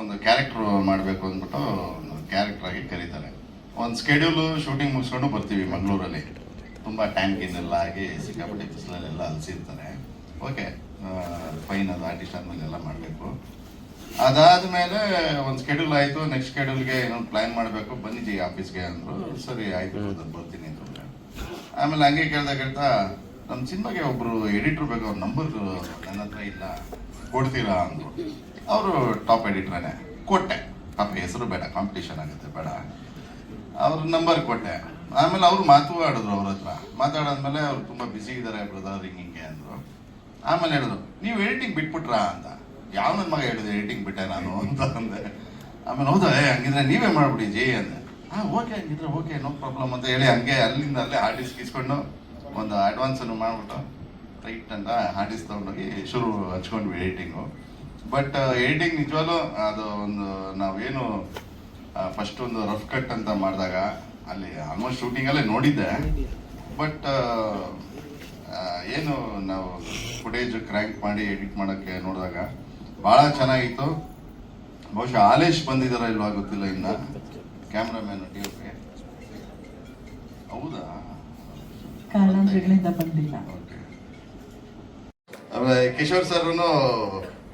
ಒಂದು ಕ್ಯಾರೆಕ್ಟರ್ ಮಾಡಬೇಕು ಅಂದ್ಬಿಟ್ಟು ಕ್ಯಾರೆಕ್ಟರ್ ಆಗಿ ಕರೀತಾರೆ. ಒಂದು ಸ್ಕೆಡ್ಯೂಲು ಶೂಟಿಂಗ್ ಮುಗಿಸ್ಕೊಂಡು ಬರ್ತೀವಿ ಮಂಗಳೂರಲ್ಲಿ. ತುಂಬ ಟ್ಯಾಂಕಿನೆಲ್ಲ ಆಗಿ ಸಿಕ್ಕಾಪಟ್ಟೆ ಬಿಸಿಲಲ್ಲೆಲ್ಲ ಅಲಸಿರ್ತಾರೆ. ಓಕೆ, ಫೈನ್, ಅದು ಆರ್ಟಿಸ್ಟ್ ಆದಮೇಲೆ ಎಲ್ಲ ಮಾಡಬೇಕು. ಅದಾದಮೇಲೆ ಒಂದು ಸ್ಕೆಡ್ಯೂಲ್ ಆಯಿತು. ನೆಕ್ಸ್ಟ್ ಸ್ಕೆಡ್ಯೂಲ್ಗೆ ಏನೊಂದು ಪ್ಲ್ಯಾನ್ ಮಾಡಬೇಕು, ಬನ್ನಿ ಆಫೀಸ್ಗೆ ಅಂದರು. ಸರಿ ಆಯಿತು ಬರ್ತೀನಿ ಅಂತಂದರೆ. ಆಮೇಲೆ ಹಂಗೆ ಕೇಳ್ತಾ ನಮ್ಮ ಸಿನಿಮಾಗೆ ಒಬ್ಬರು ಎಡಿಟ್ರ್ ಬೇಕು, ಅವ್ರ ನಂಬರ್ ನನ್ನ ಹತ್ರ ಇಲ್ಲ, ಕೊಡ್ತೀರಾ ಅಂದರು. ಅವರು ಟಾಪ್ ಎಡಿಟ್ರೇ. ಕೊಟ್ಟೆ. ಪಾಪ ಹೆಸರು ಬೇಡ, ಕಾಂಪಿಟೇಷನ್ ಆಗುತ್ತೆ, ಬೇಡ. ಅವ್ರ ನಂಬರ್ ಕೊಟ್ಟೆ. ಆಮೇಲೆ ಅವರು ಮಾತಾಡಿದ್ರು ಅವ್ರ ಹತ್ರ. ಮಾತಾಡಾದ್ಮೇಲೆ ಅವ್ರು ತುಂಬ ಬ್ಯುಸಿ ಇದ್ದಾರೆ ಬ್ರದರ್, ಹಿಂಗೆ ಅಂದರು. ಆಮೇಲೆ ಹೇಳಿದ್ರು, ನೀವು ಎಡಿಟಿಂಗ್ ಬಿಟ್ಬಿಟ್ರಾ ಅಂತ. ಯಾವ ನನ್ನ ಮಗ ಹೇಳಿದೆ ಎಡಿಟಿಂಗ್ ಬಿಟ್ಟೆ ನಾನು ಅಂತ ಅಂದೆ. ಆಮೇಲೆ ಹೌದಾ, ಹಂಗಿದ್ರೆ ನೀವೇ ಮಾಡ್ಬಿಡಿ ಜಿ ಅಂದೆ. ಓಕೆ, ಹಂಗಿದ್ರೆ ಓಕೆ, ನೋ ಪ್ರಾಬ್ಲಮ್ ಅಂತ ಹೇಳಿ ಹಂಗೆ ಅಲ್ಲಿಂದ ಅಲ್ಲೇ ಆರ್ಟಿಸ್ಟ್ ಇಸ್ಕೊಂಡು ಒಂದು ಅಡ್ವಾನ್ಸನ್ನು ಮಾಡಿಬಿಟ್ಟು ರೈಟ್ ಅಂತ ಆರ್ಟಿಸ್ಟ್ ತೊಗೊಂಡೋಗಿ ಶುರು ಹಚ್ಕೊಂಡ್ವಿ ಎಡಿಟಿಂಗು. ಬಟ್ ಎಡಿಟಿಂಗ್ ನಿಜವಾಗ್ಲೂ ಅದು ಒಂದು ನಾವೇನು ಫಸ್ಟ್ ಒಂದು ರಫ್ ಕಟ್ ಅಂತ ಮಾಡಿದಾಗ ಅಲ್ಲಿ ಆಲ್ಮೋಸ್ಟ್ ಶೂಟಿಂಗಲ್ಲೇ ನೋಡಿದ್ದೆ. ಬಟ್ ಏನು ನಾವು ಫುಟೇಜ್ ಕ್ರ್ಯಾಂಕ್ ಮಾಡಿ ಎಡಿಟ್ ಮಾಡೋಕ್ಕೆ ನೋಡಿದಾಗ ಭಾಳ ಚೆನ್ನಾಗಿತ್ತು. ಬಹುಶಃ ಆಲೇಶ್ ಬಂದಿದ್ದಾರ ಇಲ್ವಾ ಗೊತ್ತಿಲ್ಲ, ಇನ್ನು ಕ್ಯಾಮ್ರಾಮ್ಯಾನ್ ಟಿ.ಓ.ಪಿ. ಹೌದಾ, ಆಮೇಲೆ ಕಿಶೋರ್ ಸರ್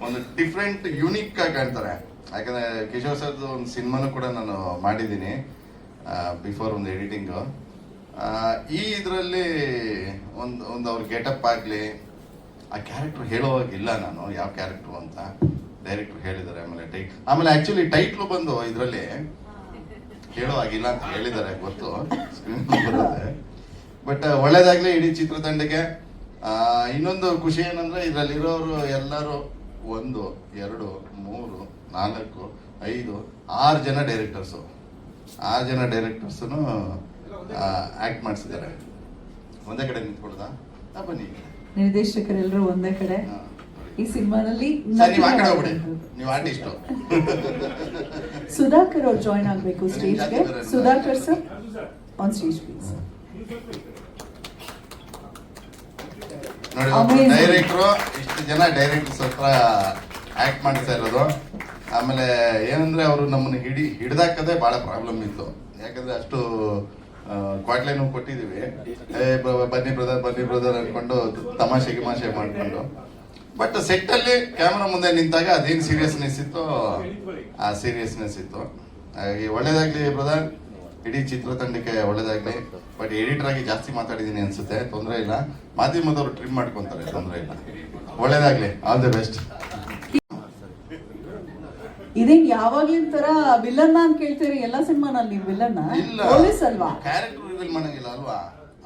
ಒಂದು ಡಿಫ್ರೆಂಟ್ ಯೂನಿಕ್ ಆಗಿ ಕಾಣ್ತಾರೆ. ಯಾಕಂದ್ರೆ ಕಿಶೋರ್ ಸರ್ದು ಒಂದು ಸಿನಿಮಾನು ಕೂಡ ನಾನು ಮಾಡಿದ್ದೀನಿ ಬಿಫೋರ್ ಒಂದು ಎಡಿಟಿಂಗು. ಈ ಇದರಲ್ಲಿ ಒಂದು ಅವ್ರ ಗೆಟಪ್ ಆಗಲಿ, ಆ ಕ್ಯಾರೆಕ್ಟರ್ ಹೇಳೋವಾಗಿಲ್ಲ ನಾನು ಯಾವ ಕ್ಯಾರೆಕ್ಟ್ರು ಅಂತ ಡೈರೆಕ್ಟ್ರು ಹೇಳಿದ್ದಾರೆ. ಆಮೇಲೆ ಆ್ಯಕ್ಚುಲಿ ಟೈಟ್ಲು ಬಂದು ಇದರಲ್ಲಿ ಹೇಳೋ ಆಗಿಲ್ಲ ಅಂತ ಹೇಳಿದ್ದಾರೆ, ಗೊತ್ತು, ಸ್ಕ್ರೀನ್ ಬರುತ್ತೆ. ಬಟ್ ಒಳ್ಳೇದಾಗಲಿ ಇಡೀ ಚಿತ್ರತಂಡಕ್ಕೆ. ಇನ್ನೊಂದು ಖುಷಿ ಏನಂದರೆ ಇದರಲ್ಲಿರೋರು ಎಲ್ಲರೂ 1, 2, 3, 4, 5, 6 ಜನ ಡೈರೆಕ್ಟರ್ಸು. 6 ಜನ ಡೈರೆಕ್ಟರ್ಸೂ ಆ್ಯಕ್ಟ್ ಮಾಡಿಸಿದ್ದಾರೆ. ಒಂದೇ ಕಡೆ ನಿಂತ್ಕೊಳ್ದಾ? ಬನ್ನಿ, ನಿರ್ದೇಶಕರೆಲ್ಲರೂ ಒಂದೇ ಕಡೆ ಈ ಸಿನಿಮಾದಲ್ಲಿ. ನೀವು ಆ ಕಡೆ ಹೋಗ್ಬಿಡಿ, ನೀವು ಆರ್ಟಿಸ್ಟು. ಸುಧಾಕರ್ ಅವ್ರು ಜಾಯ್ನ್ ಆಗಬೇಕು ಸ್ಟೇಜ್ಗೆ. Sudhakar sir on stage please. ನೋಡಿ, ಡೈರೆಕ್ಟ್ರು ಇಷ್ಟು ಜನ ಡೈರೆಕ್ಟರ್ಸ್ ಹತ್ರ ಆ್ಯಕ್ಟ್ ಮಾಡ್ತಾ ಇರೋದು. ಆಮೇಲೆ ಏನಂದ್ರೆ ಅವರು ನಮ್ಮನ್ನು ಹಿಡ್ದಾಕದೇ ಭಾಳ ಪ್ರಾಬ್ಲಮ್ ಇತ್ತು. ಯಾಕಂದ್ರೆ ಅಷ್ಟು ಕ್ವಾಟ್ಲೈನು ಕೊಟ್ಟಿದ್ದೀವಿ, ಬನ್ನಿ ಬ್ರದರ್ ಅಂದ್ಕೊಂಡು ತಮಾಷೆ ಮಾಡ್ಕೊಂಡು. ಬಟ್ ಸೆಟ್ಟಲ್ಲಿ ಕ್ಯಾಮ್ರಾ ಮುಂದೆ ನಿಂತಾಗ ಅದೇನು ಸೀರಿಯಸ್ನೆಸ್ ಇತ್ತು, ಆ ಸೀರಿಯಸ್ನೆಸ್ ಇತ್ತು. ಹಾಗಾಗಿ ಒಳ್ಳೇದಾಗ್ಲಿ ಬ್ರದರ್, ಇಡೀ ಚಿತ್ರತಂಡಕ್ಕೆ ಒಳ್ಳೇದಾಗ್ಲಿ. ಬಟ್ ಎಡಿಟರ್ ಆಗಿ ಜಾಸ್ತಿ ಮಾತಾಡಿದ್ದೀನಿ ಅನ್ಸುತ್ತೆ, ತೊಂದರೆ ಇಲ್ಲ. ಮಾಧ್ಯಮದವರು ಟ್ರಿಮ್ ಮಾಡ್ಕೊಂತಾರೆ, ತೊಂದರೆ ಇಲ್ಲ. ಒಳ್ಳೇದಾಗ್ಲಿ, ಆಲ್ ದಿ ಬೆಸ್ಟ್. ಇದೇನ್ ಯಾವಾಗ್ಲಿನ ತರ ವಿಲನ್ ಅಂತ ಕೇಳ್ತೀರಿ ಎಲ್ಲ ಸಿನಿಮಾನಲ್ಲಿ? ನೀವು ವಿಲನ್ ಪೊಲೀಸ್ ಅಲ್ವಾ? ಕ್ಯಾರೆಕ್ಟರ್ ರಿವೀಲ್ ಮಾಡಂಗಿಲ್ಲ ಅಲ್ವಾ,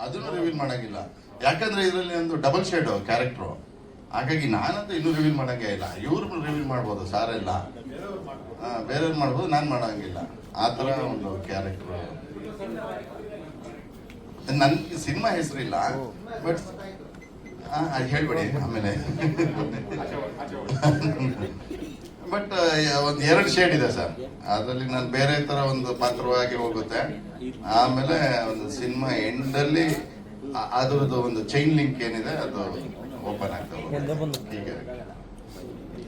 ಅದನ್ನು ರಿವೀಲ್ ಮಾಡಂಗಿಲ್ಲ. ಯಾಕಂದ್ರೆ ಇದರಲ್ಲಿ ಒಂದು ಡಬಲ್ ಶೇಡ್ ಕ್ಯಾರೆಕ್ಟರ್. ಹಾಗಾಗಿ ನಾನಂತೂ ಇನ್ನೂ ರಿವೀಲ್ ಮಾಡಂಗೇ ಇಲ್ಲ. ಇವ್ರು ರಿವೀಲ್ ಮಾಡ್ಬೋದು, ಸಾರೆಲ್ಲ ಬೇರೆಯವ್ರು ಮಾಡ್ಬೋದು, ನಾನು ಮಾಡಂಗಿಲ್ಲ. ಆ ಥರ ಒಂದು ಕ್ಯಾರೆಕ್ಟರ್. ನನ್ಗೆ ಸಿನಿಮಾ ಹೆಸರಿಲ್ಲ, ಬಟ್ ಅದು ಹೇಳ್ಬೇಡಿ ಆಮೇಲೆ. ಬಟ್ ಒಂದು 2 ಶೇಡ್ ಇದೆ ಸರ್. ಅದರಲ್ಲಿ ನಾನು ಬೇರೆ ಥರ ಒಂದು ಪಾತ್ರವಾಗಿ ಹೋಗುತ್ತೆ. ಆಮೇಲೆ ಒಂದು ಸಿನಿಮಾ ಎಂಡಲ್ಲಿ ಅದರದ್ದು ಒಂದು ಚೈನ್ ಲಿಂಕ್ ಏನಿದೆ ಅದು ಓಪನ್ ಆಗ್ತದೆ.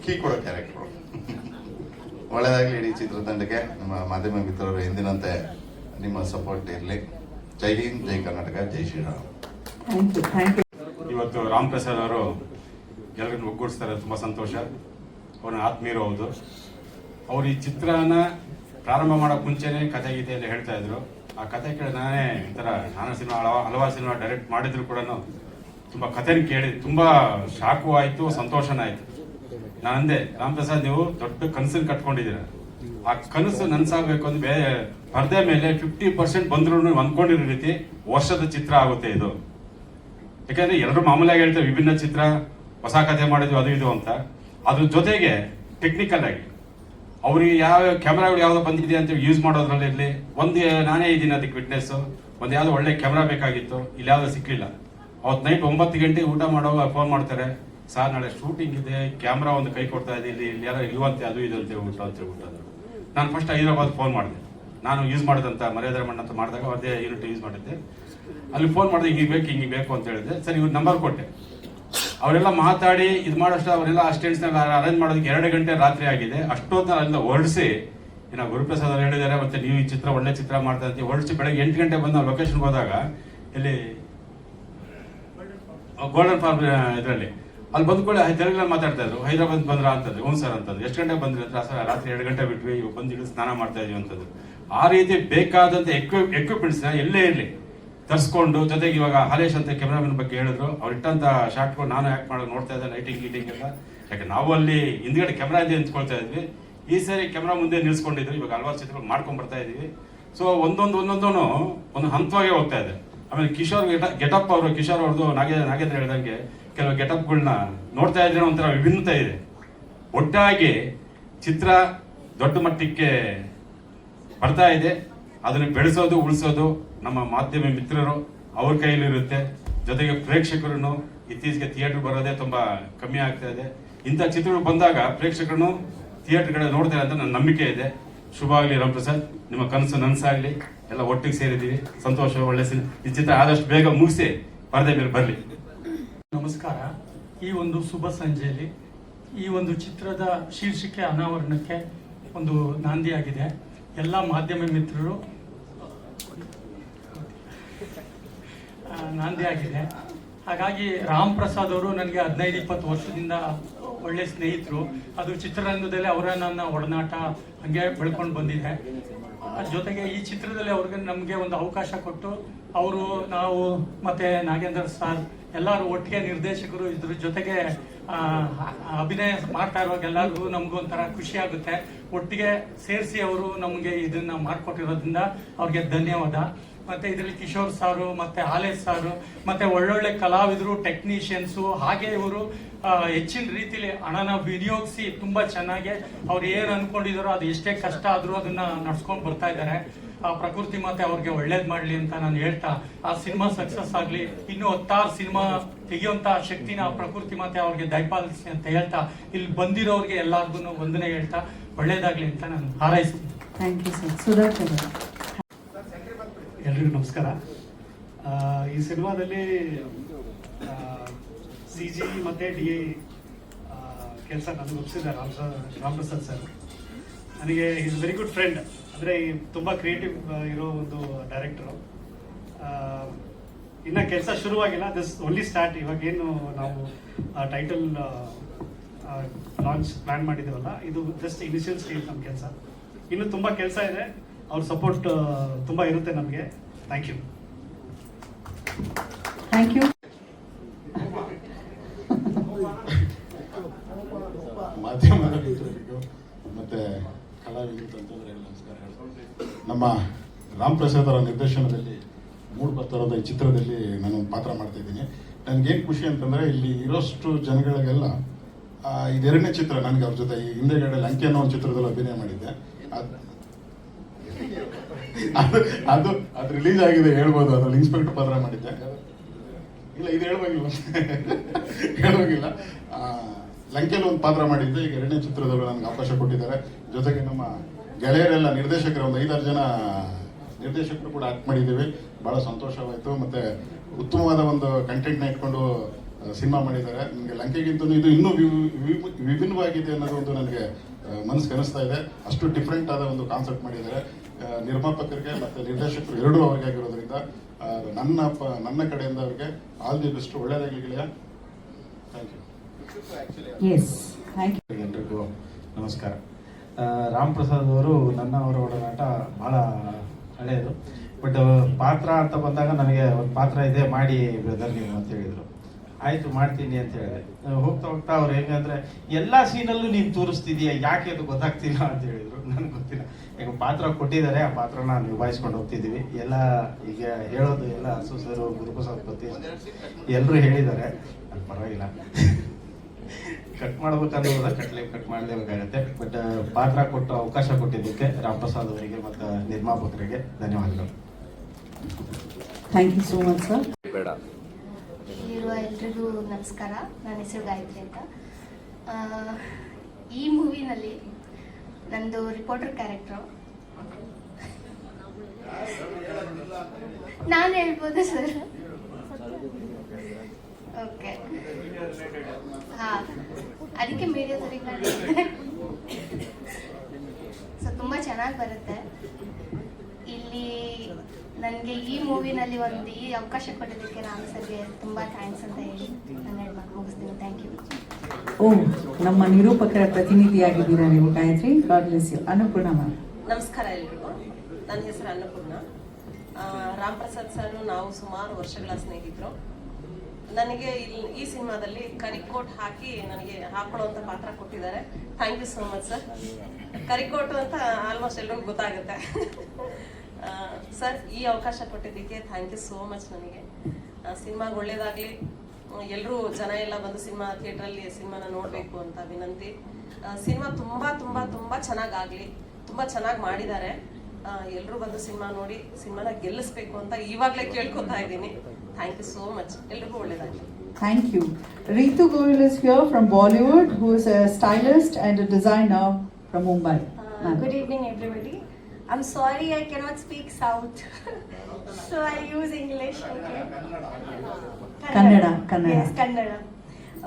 ಕೀ ಕೊಡೋ ಕ್ಯಾರೆಕ್ಟ್ರು. ಒಳ್ಳೆಯದಾಗಲಿ ಇಡೀ ಚಿತ್ರತಂಡಕ್ಕೆ. ನಮ್ಮ ಮಾಧ್ಯಮ ಮಿತ್ರರು ಎಂದಿನಂತೆ ನಿಮ್ಮ ಸಪೋರ್ಟ್ ಇರಲಿ. ಜೈ ಹಿಂದ್, ಜೈ ಕರ್ನಾಟಕ, ಜೈ ಶ್ರೀರಾಮ್. ಇವತ್ತು ರಾಮ್ ಪ್ರಸಾದ್ ಅವರು ಎಲ್ಲರನ್ನು ಒಗ್ಗೂಡಿಸ್ತಾರೆ, ತುಂಬ ಸಂತೋಷ. ಅವ್ರನ್ನ ಆತ್ಮೀಯರು ಹೌದು. ಅವ್ರು ಈ ಚಿತ್ರನ ಪ್ರಾರಂಭ ಮಾಡೋಕೆ ಮುಂಚೆನೇ ಕಥೆ ಗೀತೆ ಎಲ್ಲ ಹೇಳ್ತಾ ಇದ್ರು. ಆ ಕಥೆ ಕೇಳಿ ನಾನು ಸಿನಿಮಾ ಹಲವಾರು ಸಿನಿಮಾ ಡೈರೆಕ್ಟ್ ಮಾಡಿದ್ರು ಕೂಡ ತುಂಬ ಕಥೆನ ಕೇಳಿ ತುಂಬ ಶಾಕು ಆಯಿತು, ಸಂತೋಷನ ಆಯಿತು. ನಾನು ಅಂದೆ, ರಾಮ್ ಪ್ರಸಾದ್ ನೀವು ದೊಡ್ಡ ಕನಸನ್ನು ಕಟ್ಕೊಂಡಿದ್ದೀರ. ಆ ಕನಸು ನನ್ಸಾಗಬೇಕು ಅಂದ್ರೆ ಪರದೆ ಮೇಲೆ 50% ಬಂದ್ರು ಅಂದ್ಕೊಂಡಿರೋ ರೀತಿ ವರ್ಷದ ಚಿತ್ರ ಆಗುತ್ತೆ ಇದು. ಯಾಕಂದ್ರೆ ಎಲ್ಲರೂ ಮಾಮೂಲಿಯಾಗಿ ಹೇಳ್ತಾರೆ ವಿಭಿನ್ನ ಚಿತ್ರ, ಹೊಸ ಕಥೆ ಮಾಡಿದ್ವಿ ಅದು ಇದು ಅಂತ. ಅದ್ರ ಜೊತೆಗೆ ಟೆಕ್ನಿಕಲ್ ಆಗಿ ಅವ್ರಿಗೆ ಯಾವ ಕ್ಯಾಮ್ರಾಗಳು ಯಾವ್ದು ಬಂದಿದೆ ಅಂತ ಯೂಸ್ ಮಾಡೋದ್ರಲ್ಲಿ ನಾನೇ ಇದ್ದೀನಿ ಅದಕ್ಕೆ ವಿಟ್ನೆಸ್. ಒಂದು ಯಾವ್ದು ಒಳ್ಳೆ ಕ್ಯಾಮ್ರಾ ಬೇಕಾಗಿತ್ತು, ಇಲ್ಲಿ ಯಾವ್ದು ಸಿಕ್ಕಿಲ್ಲ. ಅವತ್ತು ನೈಟ್ 9 ಗಂಟೆಗೆ ಊಟ ಮಾಡುವಾಗ ಫೋನ್ ಮಾಡ್ತಾರೆ, ಸರ್ ನಾಳೆ ಶೂಟಿಂಗ್ ಇದೆ, ಕ್ಯಾಮ್ರಾ ಒಂದು ಕೈ ಕೊಡ್ತಾ ಇದೆ, ಇಲ್ಲಿ ಯಾರೋ ಇರುವಂತೆ ಅದು ಇದು ಅಂತ ಹೇಳ್ಬಿಟ್ಟು ನಾನು ಫಸ್ಟ್ ಹೈದರಾಬಾದ್ ಫೋನ್ ಮಾಡಿದೆ. ನಾನು ಯೂಸ್ ಮಾಡಿದಂಥ ಮರ್ಯಾದರಮಣ್ಣ ಅಂತ ಮಾಡಿದಾಗ ಅದೇ ಯೂನಿಟ್ ಯೂಸ್ ಮಾಡಿದ್ದೆ. ಅಲ್ಲಿ ಫೋನ್ ಮಾಡಿದೆ, ಹಿಂಗೆ ಬೇಕು ಅಂತ ಹೇಳಿದೆ. ಸರಿ, ಇವ್ರ ನಂಬರ್ ಕೊಟ್ಟೆ. ಅವರೆಲ್ಲ ಮಾತಾಡಿ ಇದು ಮಾಡೋಷ್ಟು ಅವರೆಲ್ಲ ಅಸ್ಟೆಂಟ್ಸ್ನೆಲ್ಲ ಅರೇಂಜ್ ಮಾಡೋದಕ್ಕೆ 2 ಗಂಟೆ ರಾತ್ರಿ ಆಗಿದೆ. ಅಷ್ಟೊತ್ತು ಅಲ್ಲಿಂದ ಹೊರಡಿಸಿ, ಇನ್ನು ಗುರುಪ್ರಸಾದ್ ಅವರು ಹೇಳಿದ್ದಾರೆ, ಮತ್ತೆ ನೀವು ಈ ಚಿತ್ರ ಒಳ್ಳೆ ಚಿತ್ರ ಮಾಡ್ತಾ ಇದ್ದೀವಿ, ಹೊರಡಿಸಿ ಬೆಳಗ್ಗೆ 8 ಗಂಟೆ ಬಂದು ನಾವು ಲೊಕೇಶನ್ಗೆ ಹೋದಾಗ ಇಲ್ಲಿ ಗೋಲ್ಡನ್ ಫಾರ್ಮ್ ಇದರಲ್ಲಿ ಅಲ್ಲಿ ಬಂದ್ಕೊಳ್ಳಿ ತೆಲುಗಲ್ಲಿ ಮಾತಾಡ್ತಾ ಇದ್ರು. ಹೈದರಾಬಾದ್ ಬಂದ್ರ ಅಂತದ್ದು, ಹ್ಞೂ ಸರ್ ಅಂತದ್ದು. ಎಷ್ಟು ಗಂಟೆ ಬಂದ್ರಿ ಅಂತ, ರಾತ್ರಿ 2 ಗಂಟೆ ಬಿಟ್ವಿ, ಇವಾಗ ಬಂದು ಸ್ನಾನ ಮಾಡ್ತಾ ಇದೀವಿ ಅಂತದ್ದು. ಆ ರೀತಿ ಬೇಕಾದಂತ ಎಕ್ವಿಪ್ಮೆಂಟ್ಸ್ನ ಎಲ್ಲೇ ಇರಲಿ ತರಿಸ್ಕೊಂಡು, ಜೊತೆಗೆ ಇವಾಗ ಹಾಲೇಶ್ ಅಂತ ಕ್ಯಾಮ್ರಾಮನ್ ಬಗ್ಗೆ ಹೇಳಿದ್ರು, ಅವ್ರು ಇಟ್ಟಂತ ಶಾರ್ಟ್ಗಳು ನಾನು ಆಕ್ಟ್ ಮಾಡೋದು ನೋಡ್ತಾ ಇದ್ದೆ, ಲೈಟಿಂಗ್ ಗೀಟಿಂಗ್ ಎಲ್ಲ. ಯಾಕೆ ನಾವು ಅಲ್ಲಿ ಹಿಂದ್ಗಡೆ ಕ್ಯಾಮ್ರಾ ಇದೆ ನಿಂತ್ಕೊಳ್ತಾ ಇದ್ವಿ, ಈ ಸಾರಿ ಕ್ಯಾಮ್ರಾ ಮುಂದೆ ನಿಲ್ಸ್ಕೊಂಡಿದ್ರು. ಇವಾಗ ಹಲವಾರು ಚಿತ್ರಗಳು ಮಾಡ್ಕೊಂಡ್ ಬರ್ತಾ ಇದೀವಿ. ಸೊ ಒಂದೊಂದು ಒಂದು ಹಂತವಾಗಿ ಹೋಗ್ತಾ ಇದೆ. ಆಮೇಲೆ ಕಿಶೋರ್ ಗೆಟಪ್ ಅವರು, ಕಿಶೋರ್ ಅವ್ರದ್ದು ನಾಗೇಂದ್ರ ಹೇಳಿದಂಗೆ ಕೆಲವು ಗೆಟಪ್ಗಳನ್ನ ನೋಡ್ತಾ ಇದ್ರೆ ಒಂಥರ ವಿಭಿನ್ನತೆ ಇದೆ. ಒಟ್ಟಾಗಿ ಚಿತ್ರ ದೊಡ್ಡ ಮಟ್ಟಕ್ಕೆ ಬರ್ತಾ ಇದೆ. ಅದನ್ನು ಬೆಳೆಸೋದು ಉಳಿಸೋದು ನಮ್ಮ ಮಾಧ್ಯಮ ಮಿತ್ರರು ಅವ್ರ ಕೈಲಿರುತ್ತೆ. ಜೊತೆಗೆ ಪ್ರೇಕ್ಷಕರನ್ನು ಇತ್ತೀಚೆಗೆ ಥಿಯೇಟರ್ ಬರೋದೇ ತುಂಬಾ ಕಮ್ಮಿ ಆಗ್ತಾ ಇದೆ. ಇಂಥ ಚಿತ್ರಗಳು ಬಂದಾಗ ಪ್ರೇಕ್ಷಕರನ್ನು ಥಿಯೇಟರ್ಗಳೇ ನೋಡ್ತಾರೆ ಅಂತ ನನ್ನ ನಂಬಿಕೆ ಇದೆ. ಶುಭ ಆಗಲಿ ರಾಮಪ್ರಸಾದ್, ನಿಮ್ಮ ಕನಸು ನನಸಾಗಲಿ. ಎಲ್ಲ ಒಟ್ಟಿಗೆ ಸೇರಿದ್ದೀವಿ, ಸಂತೋಷ. ಒಳ್ಳೆ ಈ ಚಿತ್ರ ಆದಷ್ಟು ಬೇಗ ಮುಗಿಸಿ ಪರದೆ ಮೇಲೆ ಬರಲಿ. ನಮಸ್ಕಾರ. ಈ ಒಂದು ಶುಭ ಸಂಜೆಯಲ್ಲಿ ಈ ಒಂದು ಚಿತ್ರದ ಶೀರ್ಷಿಕೆ ಅನಾವರಣಕ್ಕೆ ಒಂದು ನಾಂದಿಯಾಗಿದೆ. ಎಲ್ಲ ಮಾಧ್ಯಮ ಮಿತ್ರರು ನಾಂದಿಯಾಗಿದೆ. ಹಾಗಾಗಿ ರಾಮ್ ಪ್ರಸಾದ್ ಅವರು ನನಗೆ 15-20 ವರ್ಷದಿಂದ ಒಳ್ಳೆ ಸ್ನೇಹಿತರು. ಅದು ಚಿತ್ರರಂಗದಲ್ಲಿ ಅವರ ನನ್ನ ಒಡನಾಟ ಹಂಗೆ ಬೆಳ್ಕೊಂಡು ಬಂದಿದೆ. ಜೊತೆಗೆ ಈ ಚಿತ್ರದಲ್ಲಿ ಅವ್ರಿಗೆ ನಮಗೆ ಒಂದು ಅವಕಾಶ ಕೊಟ್ಟು ಅವರು, ನಾವು ಮತ್ತೆ ನಾಗೇಂದ್ರ ಸರ್ ಎಲ್ಲರೂ ಒಟ್ಟಿಗೆ ನಿರ್ದೇಶಕರು ಇದ್ರ ಜೊತೆಗೆ ಅಭಿನಯ ಮಾಡ್ತಾ ಇರುವಾಗ ಎಲ್ಲರಿಗೂ ನಮಗೂ ಒಂಥರ ಖುಷಿ ಆಗುತ್ತೆ. ಒಟ್ಟಿಗೆ ಸೇರಿಸಿ ಅವರು ನಮಗೆ ಇದನ್ನ ಮಾಡಿಕೊಟ್ಟಿರೋದ್ರಿಂದ ಅವ್ರಿಗೆ ಧನ್ಯವಾದ. ಮತ್ತೆ ಇದರಲ್ಲಿ ಕಿಶೋರ್ ಸಾರು ಮತ್ತೆ ಹಾಲೇಶ್ ಸಾರು ಮತ್ತೆ ಒಳ್ಳೊಳ್ಳೆ ಕಲಾವಿದರು, ಟೆಕ್ನಿಷಿಯನ್ಸು, ಹಾಗೆ ಇವರು ಹೆಚ್ಚಿನ ರೀತಿಲಿ ಹಣನ ವಿನಿಯೋಗಿಸಿ ತುಂಬಾ ಚೆನ್ನಾಗಿ ಅವ್ರು ಏನ್ ಅನ್ಕೊಂಡಿದಾರೋ ಅದು ಎಷ್ಟೇ ಕಷ್ಟ ಆದ್ರೂ ಅದನ್ನ ನಡ್ಸ್ಕೊಂಡು ಬರ್ತಾ ಇದ್ದಾರೆ. ಆ ಪ್ರಕೃತಿ ಮಾತೆ ಅವ್ರಿಗೆ ಒಳ್ಳೇದ್ ಮಾಡ್ಲಿ ಅಂತ ನಾನು ಹೇಳ್ತಾ, ಆ ಸಿನಿಮಾ ಸಕ್ಸಸ್ ಆಗ್ಲಿ, ಇನ್ನು 10 ಸಿನಿಮಾ ತೆಗೆಯುವಂತ ಶಕ್ತಿನ ಆ ಪ್ರಕೃತಿ ಮಾತೆ ಅವ್ರಿಗೆ ದಯಪಾಲಿಸಿ ಅಂತ ಹೇಳ್ತಾ, ಇಲ್ಲಿ ಬಂದಿರೋರಿಗೆ ಎಲ್ಲಾರ್ಗು ವಂದನೆ ಹೇಳ್ತಾ ಒಳ್ಳೇದಾಗ್ಲಿ ಅಂತ ನಾನು ಹಾರೈಸ್ತೀನಿ. Thank you sir. ಸುಧಾಕರ್ ಎಲ್ರಿಗೂ ನಮಸ್ಕಾರ. ಈ ಸಿನಿಮಾದಲ್ಲಿ CG ಮತ್ತು DI ಕೆಲಸ ನನಗೆ ಒಪ್ಪಿಸಿದ್ದಾರೆ ರಾಮಪ್ರಸಾದ್ ಸರ್. ನನಗೆ ಈಸ್ ವೆರಿ ಗುಡ್ ಫ್ರೆಂಡ್. ಅಂದರೆ ತುಂಬ ಕ್ರಿಯೇಟಿವ್ ಇರೋ ಒಂದು ಡೈರೆಕ್ಟರು. ಇನ್ನು ಕೆಲಸ ಶುರುವಾಗಿಲ್ಲ, ದಿಸ್ ಓನ್ಲಿ ಸ್ಟಾರ್ಟ್. ಇವಾಗೇನು ನಾವು ಟೈಟಲ್ ಲಾಂಚ್ ಪ್ಲ್ಯಾನ್ ಮಾಡಿದ್ದೀವಲ್ಲ, ಇದು ಜಸ್ಟ್ ಇನಿಷಿಯಲ್ ಸ್ಟೇಜ್ ನಮ್ಮ ಕೆಲಸ. ಇನ್ನು ತುಂಬ ಕೆಲಸ ಇದೆ, ಅವ್ರ ಸಪೋರ್ಟ್ ತುಂಬ ಇರುತ್ತೆ ನಮಗೆ. Thank you. Thank you. ಮಾಧ್ಯಮದ ಮಿತ್ರರಿಗೂ ಮತ್ತೆ ಕಲಾವಿದರು ತಂತ್ರಜ್ಞರಿಗೆ ನಮಸ್ಕಾರ. ನಮ್ಮ ರಾಮ್ ಪ್ರಸಾದ್ ಅವರ ನಿರ್ದೇಶನದಲ್ಲಿ ಮೂಡ್ ಬರ್ತಾ ಇರೋದ ಈ ಚಿತ್ರದಲ್ಲಿ ನಾನು ಪಾತ್ರ ಮಾಡ್ತಾ ಇದ್ದೀನಿ. ನನಗೇನು ಖುಷಿ ಅಂತಂದರೆ, ಇಲ್ಲಿ ಇರೋಷ್ಟು ಜನಗಳಿಗೆಲ್ಲ ಇದೆರಡನೇ ಚಿತ್ರ ನನಗೆ. ಅವ್ರ ಜೊತೆ ಈ ಹಿಂದೆಗಡೆ ಲಂಕೆ ಅನ್ನೋ ಒಂದು ಚಿತ್ರದಲ್ಲಿ ಅಭಿನಯ ಮಾಡಿದ್ದೆ. ಅದು ರಿಲೀಸ್ ಆಗಿದೆ ಹೇಳ್ಬೋದು. ಅದ್ರಲ್ಲಿ ಇನ್ಸ್ಪೆಕ್ಟರ್ ಪಾತ್ರ ಮಾಡಿದ್ದೆ. ಇಲ್ಲ, ಇದು ಹೇಳುವಾಗಿಲ್ಲ. ಲಂಕೆಯಲ್ಲಿ ಒಂದು ಪಾತ್ರ ಮಾಡಿದ್ದೆ. ಈಗ 2ನೇ ಚಿತ್ರದವರು ನನಗೆ ಅವಕಾಶ ಕೊಟ್ಟಿದ್ದಾರೆ. ಜೊತೆಗೆ ನಮ್ಮ ಗೆಳೆಯರೆಲ್ಲ ನಿರ್ದೇಶಕರು, ಒಂದು 5-6 ಜನ ನಿರ್ದೇಶಕರು ಕೂಡ ಆಕ್ಟ್ ಮಾಡಿದ್ದೀವಿ. ಭಾಳ ಸಂತೋಷವಾಯಿತು. ಮತ್ತು ಉತ್ತಮವಾದ ಒಂದು ಕಂಟೆಂಟ್ನ ಇಟ್ಕೊಂಡು ಸಿನಿಮಾ ಮಾಡಿದ್ದಾರೆ. ನನಗೆ ಲಂಕೆಗಿಂತ ಇದು ಇನ್ನೂ ವಿಭಿನ್ನವಾಗಿದೆ ಅನ್ನೋದು ಒಂದು ನನಗೆ ಮನಸ್ಸಿಗೆ ಅನಿಸ್ತಾ ಇದೆ. ಅಷ್ಟು ಡಿಫ್ರೆಂಟ್ ಆದ ಒಂದು ಕಾನ್ಸೆಪ್ಟ್ ಮಾಡಿದ್ದಾರೆ. ನಿರ್ಮಾಪಕರಿಗೆ ಮತ್ತು ನಿರ್ದೇಶಕರು ಎರಡೂ ಅವ್ರಿಗೆ ಆಗಿರೋದ್ರಿಂದ ನನ್ನ ಕಡೆಯಿಂದ ಅವ್ರಿಗೆ ಆಲ್ ದಿ ಬೆಸ್ಟ್. ಒಳ್ಳೆಯದಾಗಲಿ ಗೆಳೆಯ. Thank you. Yes, thank you. ಎಲ್ರಿಗೂ ನಮಸ್ಕಾರ. ರಾಮ್ ಪ್ರಸಾದ್ ಅವರು ಅವರ ಒಡನಾಟ ಭಾಳ ಹಳೆಯದು. ಬಟ್ ಪಾತ್ರ ಅಂತ ಬಂದಾಗ ನನಗೆ ಒಂದು ಪಾತ್ರ ಇದೆ, ಮಾಡಿ ಬ್ರದರ್ ನೀವು ಅಂತ ಹೇಳಿದರು. ಆಯಿತು ಮಾಡ್ತೀನಿ ಅಂತ ಹೇಳಿದೆ. ಹೋಗ್ತಾ ಹೋಗ್ತಾ ಅವ್ರು ಹೆಂಗಂದ್ರೆ, ಎಲ್ಲ ಸೀನಲ್ಲೂ ನೀನು ತೋರಿಸ್ತಿದೀಯ, ಯಾಕೆ ಅದು ಗೊತ್ತಾಗ್ತಿಲ್ಲ ಅಂತ ಹೇಳಿದರು. ನನಗೆ ಗೊತ್ತಿಲ್ಲ, ಈಗ ಪಾತ್ರ ಕೊಟ್ಟಿದ್ದಾರೆ, ಆ ಪಾತ್ರನ ನಿಭಾಯಿಸ್ಕೊಂಡು ಹೋಗ್ತಿದ್ದೀವಿ. ಎಲ್ಲ ಈಗ ಹೇಳೋದು ಎಲ್ಲ ಸರ್, ಗುರುಪ್ರಸಾದ್ ಪತಿ ಎಲ್ಲರೂ ಹೇಳಿದ್ದಾರೆ. ಅದು ಪರವಾಗಿಲ್ಲ, ಕಟ್ ಮಾಡ್ಬೇಕನ್ನೋದ ಕಟ್ ಮಾಡಲೇಬೇಕಾಗತ್ತೆ. ಬಟ್ ಪಾತ್ರ ಕೊಟ್ಟು ಅವಕಾಶ ಕೊಟ್ಟಿದ್ದಕ್ಕೆ ರಾಮ್ ಪ್ರಸಾದ್ ಅವರಿಗೆ ಮತ್ತು ನಿರ್ಮಾಪಕರಿಗೆ ಧನ್ಯವಾದಗಳು. Thank you so much sir. ಇರುವ ಎಲ್ರಿಗೂ ನಮಸ್ಕಾರ. ನನ್ನ ಹೆಸರು ಗಾಯತ್ರಿ ಅಂತ. ಈ ಮೂವಿನಲ್ಲಿ ನಂದು ರಿಪೋರ್ಟರ್ ಕ್ಯಾರೆಕ್ಟ್ರು. ನಾನು ಹೇಳ್ಬೋದು ಸರ್. ಓಕೆ ಹಾಂ, ಅದಕ್ಕೆ ಮೀಡಿಯಾದವ್ರಿಗೆ ಸೊ ತುಂಬ ಚೆನ್ನಾಗಿ ಬರುತ್ತೆ. ಇಲ್ಲಿ ನನಗೆ ಈ ಮೂವಿನಲ್ಲಿ ಒಂದು ಈ ಅವಕಾಶ ಕೊಟ್ಟಿದ್ದಕ್ಕೆ ರಾಮ್ ಸರ್ಗೆ ತುಂಬ ಥ್ಯಾಂಕ್ಸ್ ಅಂತ ಹೇಳಿ ನನ್ನ ಮಾತು ಮುಗಿಸ್ತೀನಿ. Thank you. ಓ, ನಮ್ಮ ನಿರೂಪಕರ ಪ್ರತಿನಿಧಿಯಾಗಿದ್ದೀರಾ ನೀವು Gayatri. God bless you. Annapurna ma'am. ನಮಸ್ಕಾರ ಎಲ್ರಿಗೂ. ನನ್ನ ಹೆಸರು ಅನ್ನಪೂರ್ಣ. ರಾಮ್ ಪ್ರಸಾದ್ ಸರ್ ನಾವು ಸುಮಾರು ವರ್ಷಗಳ ಸ್ನೇಹಿತರು. ನನಗೆ ಈ ಸಿನಿಮಾದಲ್ಲಿ ಕರಿಕೋಟ್ ಹಾಕಿ ನನಗೆ ಹಾಕೊಳ್ಳುವಂಥ ಪಾತ್ರ ಕೊಟ್ಟಿದ್ದಾರೆ. Thank you so much sir. ಕರಿಕೋಟು ಅಂತ ಆಲ್ಮೋಸ್ಟ್ ಎಲ್ರಿಗೂ ಗೊತ್ತಾಗುತ್ತೆ. ಸರ್, ಈ ಅವಕಾಶ ಕೊಟ್ಟಿದ್ದಕ್ಕೆ ಥ್ಯಾಂಕ್ ಯು ಸೋ ಮಚ್. ನನಗೆ ಸಿನಿಮಾಗೆ ಒಳ್ಳೇದಾಗಲಿ, ಎಲ್ಲರೂ ಜನ ಎಲ್ಲ ಬಂದು ಸಿನಿಮಾ ಥಿಯೇಟ್ರಲ್ಲಿ ಸಿನಿಮಾನ ನೋಡಬೇಕು ಅಂತ ವಿನಂತಿ. ಸಿನಿಮಾ ತುಂಬ ತುಂಬ ತುಂಬ ಚೆನ್ನಾಗಾಗಲಿ, ತುಂಬ ಚೆನ್ನಾಗಿ ಮಾಡಿದ್ದಾರೆ. ಎಲ್ಲರೂ ಬಂದು ಸಿನಿಮಾ ನೋಡಿ ಸಿನಿಮಾನ ಗೆಲ್ಲಿಸ್ಬೇಕು ಅಂತ ಇವಾಗಲೇ ಕೇಳ್ಕೊತಾ ಇದ್ದೀನಿ. Thank you so much. ಎಲ್ರಿಗೂ ಒಳ್ಳೇದಾಗಲಿ. Thank you. Ritu Goyal is here from Bollywood, who is a stylist and a designer from Mumbai. Good evening, everybody. I'm sorry I cannot speak South, so I use English. Okay. Kannada. Yes, Kannada.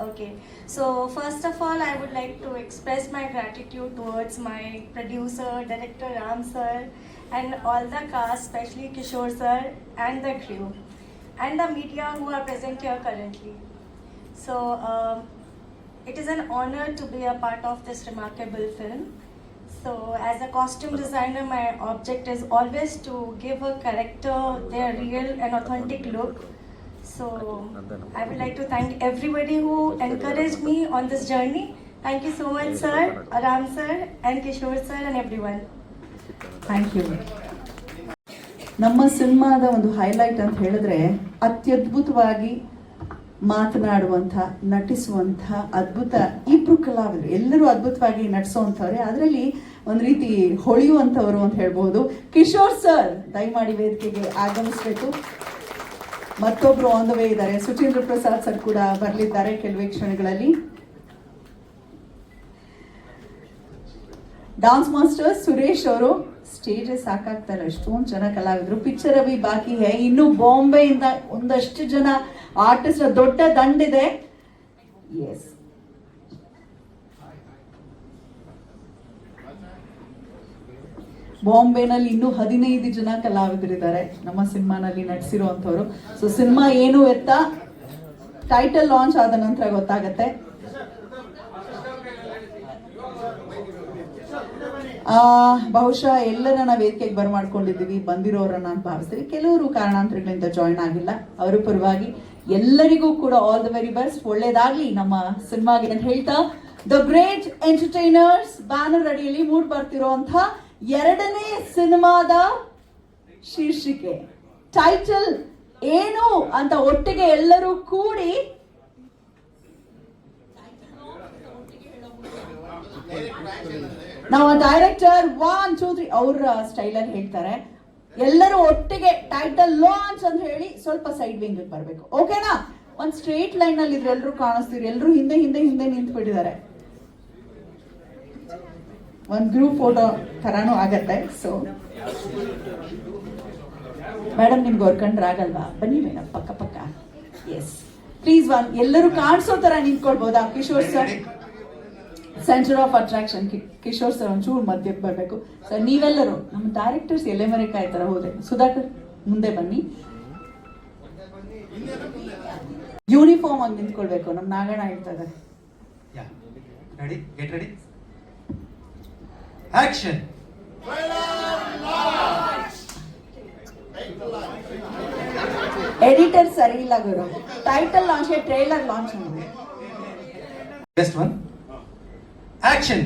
Okay. So first of all, I would like to express my gratitude towards my producer, director Ram sir, and all the cast, especially Kishore sir and the crew, and the media who are present here currently. So it is an honor to be a part of this remarkable film. So as a costume designer, my object is always to give a character their real and authentic look. So I would like to thank everybody who encouraged me on this journey. Thank you so much, sir, Ram sir, and Kishore sir, and everyone. Thank you. ನಮ್ಮ ಸಿನಿಮಾದ ಒಂದು highlight ಅಂತ ಹೇಳಿದ್ರೆ ಅತ್ಯದ್ಭುತವಾಗಿ ಮಾತನಾಡುವಂಥ, ನಟಿಸುವಂಥ ಅದ್ಭುತ ಇಬ್ರು ಕಲಾವಿದರು. ಎಲ್ಲರೂ ಅದ್ಭುತವಾಗಿ ನಟಿಸುವಂಥವ್ರೆ, ಅದರಲ್ಲಿ ಒಂದು ರೀತಿ ಹೊಳೆಯುವಂಥವ್ರು ಅಂತ ಹೇಳ್ಬೋದು. ಕಿಶೋರ್ ಸರ್ ದಯಮಾಡಿ ವೇದಿಕೆಗೆ ಆಗಮಿಸಬೇಕು. ಮತ್ತೊಬ್ರು ಆನ್ ದ ವೇ ಇದ್ದಾರೆ. ಸುಚೇಂದ್ರ ಪ್ರಸಾದ್ ಸರ್ ಕೂಡ ಬರಲಿದ್ದಾರೆ ಕೆಲವೇ ಕ್ಷಣಗಳಲ್ಲಿ. ಡಾನ್ಸ್ ಮಾಸ್ಟರ್ ಸುರೇಶ್ ಅವರು ಸ್ಟೇಜ್ ಸಾಕಾಗ್ತಾರೆ, ಎಷ್ಟೊಂದು ಜನ ಕಲಾವಿದರು. ಪಿಕ್ಚರ್ ಅಭಿ ಬಾಕಿ ಹೈ, ಇನ್ನು ಬಾಂಬೆಯಿಂದ ಒಂದಷ್ಟು ಜನ ಆರ್ಟಿಸ್ಟ್, ದೊಡ್ಡ ದಂಡಿದೆ. ಎಸ್, ಬಾಂಬೆನಲ್ಲಿ ಇನ್ನೂ 15 ಜನ ಕಲಾವಿದರಿದ್ದಾರೆ ನಮ್ಮ ಸಿನಿಮಾನಲ್ಲಿ ನಟಿಸಿರುವಂತವ್ರು. ಸೊ ಸಿನಿಮಾ ಏನು ಎತ್ತ ಟೈಟಲ್ ಲಾಂಚ್ ಆದ ನಂತರ ಗೊತ್ತಾಗತ್ತೆ. ಬಹುಶಃ ಎಲ್ಲರನ್ನ ವೇದಿಕೆಗೆ ಬರಮಾಡ್ಕೊಂಡಿದ್ದೀವಿ, ಬಂದಿರೋರನ್ನ ಅಂತ ಭಾವಿಸ್ತೀವಿ. ಕೆಲವರು ಕಾರಣಾಂತರಗಳಿಂದ ಜಾಯಿನ್ ಆಗಿಲ್ಲ. ಅವರ ಪರವಾಗಿ ಎಲ್ಲರಿಗೂ ಕೂಡ ಆಲ್ ದ ವೆರಿ ಬೆಸ್ಟ್, ಒಳ್ಳೇದಾಗ್ಲಿ ನಮ್ಮ ಸಿನಿಮಾಗೆ ಅಂತ ಹೇಳ್ತಾ, ದ ಗ್ರೇಟ್ ಎಂಟರ್ಟೈನರ್ಸ್ ಬ್ಯಾನರ್ ಅಡಿಯಲ್ಲಿ ಮೂಡ್ ಬರ್ತಿರೋಂಥ ಎರಡನೇ ಸಿನಿಮಾದ ಶೀರ್ಷಿಕೆ, ಟೈಟಲ್ ಏನು ಅಂತ ಒಟ್ಟಿಗೆ ಎಲ್ಲರೂ ಕೂಡಿ ನಾವು ಡೈರೆಕ್ಟರ್ 1 2 3 ಅವ್ರ ಸ್ಟೈಲಲ್ಲಿ ಹೇಳ್ತಾರೆ. ಎಲ್ಲರೂ ಒಟ್ಟಿಗೆ ಟೈಟಲ್ ಲಾಂಚ್ ಅಂತ ಹೇಳಿ ಸ್ವಲ್ಪ ಸೈಡ್ ವಿಂಗ್ ಬರಬೇಕು. ಓಕೆನಾ? ಒಂದ್ ಸ್ಟ್ರೇಟ್ ಲೈನ್ ಅಲ್ಲಿ ಇದ್ರೆ ಎಲ್ಲರೂ ಕಾಣಿಸ್ತೀರಿ. ಎಲ್ಲರೂ ಹಿಂದೆ ಹಿಂದೆ ಹಿಂದೆ ನಿಂತ್ಬಿಟ್ಟಿದ್ದಾರೆ. ಒಂದ್ ಗ್ರೂಪ್ ಫೋಟೋ ತರಾನು ಆಗತ್ತೆ. ಸೊ ಮೇಡಮ್, ನಿಮ್ಗೆ ಅವ್ರ ಕಂಡ್ರೆ ಆಗಲ್ವಾ? ಬನ್ನಿ ಮೇಡಮ್, ಪಕ್ಕ ಪಕ್ಕ. ಎಸ್, ಪ್ಲೀಸ್ ಎಲ್ಲರೂ ಕಾಣಿಸೋ ತರ ನಿಂತ್ಕೊಳ್ಬೋದಾ? Kishore sir centre of attraction. Kishore sir ಒಂಚೂರು ಮಧ್ಯಕ್ಕೆ ಬರಬೇಕು. ಸರ್ ನೀವೆಲ್ಲರೂ ನಮ್ಮ ಡೈರೆಕ್ಟರ್ಸ್ ಎಲೆ ಮರೆ ಕಾಯ್ತಾರ. ಹೋದೆ ಸುಧಾಕರ್ ಮುಂದೆ ಬನ್ನಿ. ಯೂನಿಫಾರ್ಮ್ ಆಗಿ ನಿಂತ್ಕೊಳ್ಬೇಕು. ನಮ್ಮ ನಾಗಣ್ಣ ಹೇಳ್ತಾ ಇದ್ದಾರೆ. Ready, get ready, action. Editor ಸರಿ ಇಲ್ಲ ಗುರು. ಟೈಟಲ್ ಲಾಂಚ್, ಟ್ರೈಲರ್ ಲಾಂಚ್ ಮಾಡಿ. Best one, action.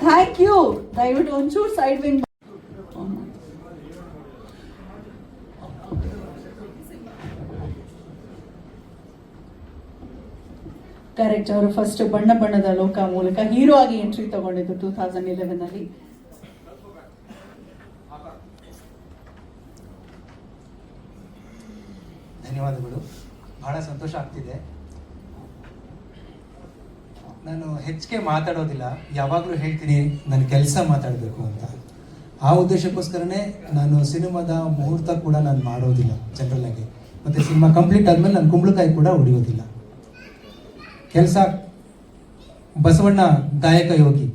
Thank you. ದಯವಿಟ್ಟು ಒಂಚೂರು ಸೈಡ್ ವಿಂಗ್. ಕರೆಕ್ಟ್. ಅವರು ಫಸ್ಟ್ ಬಣ್ಣ ಬಣ್ಣದ ಲೋಕ ಮೂಲಕ ಹೀರೋ ಆಗಿ ಎಂಟ್ರಿ ತಗೊಂಡಿದ್ದು 2011 ಅಲ್ಲಿ. ಧನ್ಯವಾದಗಳು. ಬಹಳ ಸಂತೋಷ ಆಗ್ತಿದೆ. ನಾನು ಹೆಚ್ಚಿಗೆ ಮಾತಾಡೋದಿಲ್ಲ, ಯಾವಾಗಲೂ ಹೇಳ್ತೀನಿ ನನ್ನ ಕೆಲಸ ಮಾತಾಡಬೇಕು ಅಂತ. ಆ ಉದ್ದೇಶಕ್ಕೋಸ್ಕರನೇ ನಾನು ಸಿನಿಮಾದ ಮುಹೂರ್ತ ಕೂಡ ನಾನು ಮಾಡೋದಿಲ್ಲ ಜನರಲ್ ಆಗಿ. ಮತ್ತು ಸಿನಿಮಾ ಕಂಪ್ಲೀಟ್ ಆದಮೇಲೆ ನಾನು ಕುಂಬಳಕಾಯಿ ಕೂಡ ಹೊಡೆಯೋದಿಲ್ಲ. ಕೆಲಸ ಬಸವಣ್ಣ ಗಾಯಕ ಯೋಗಿ,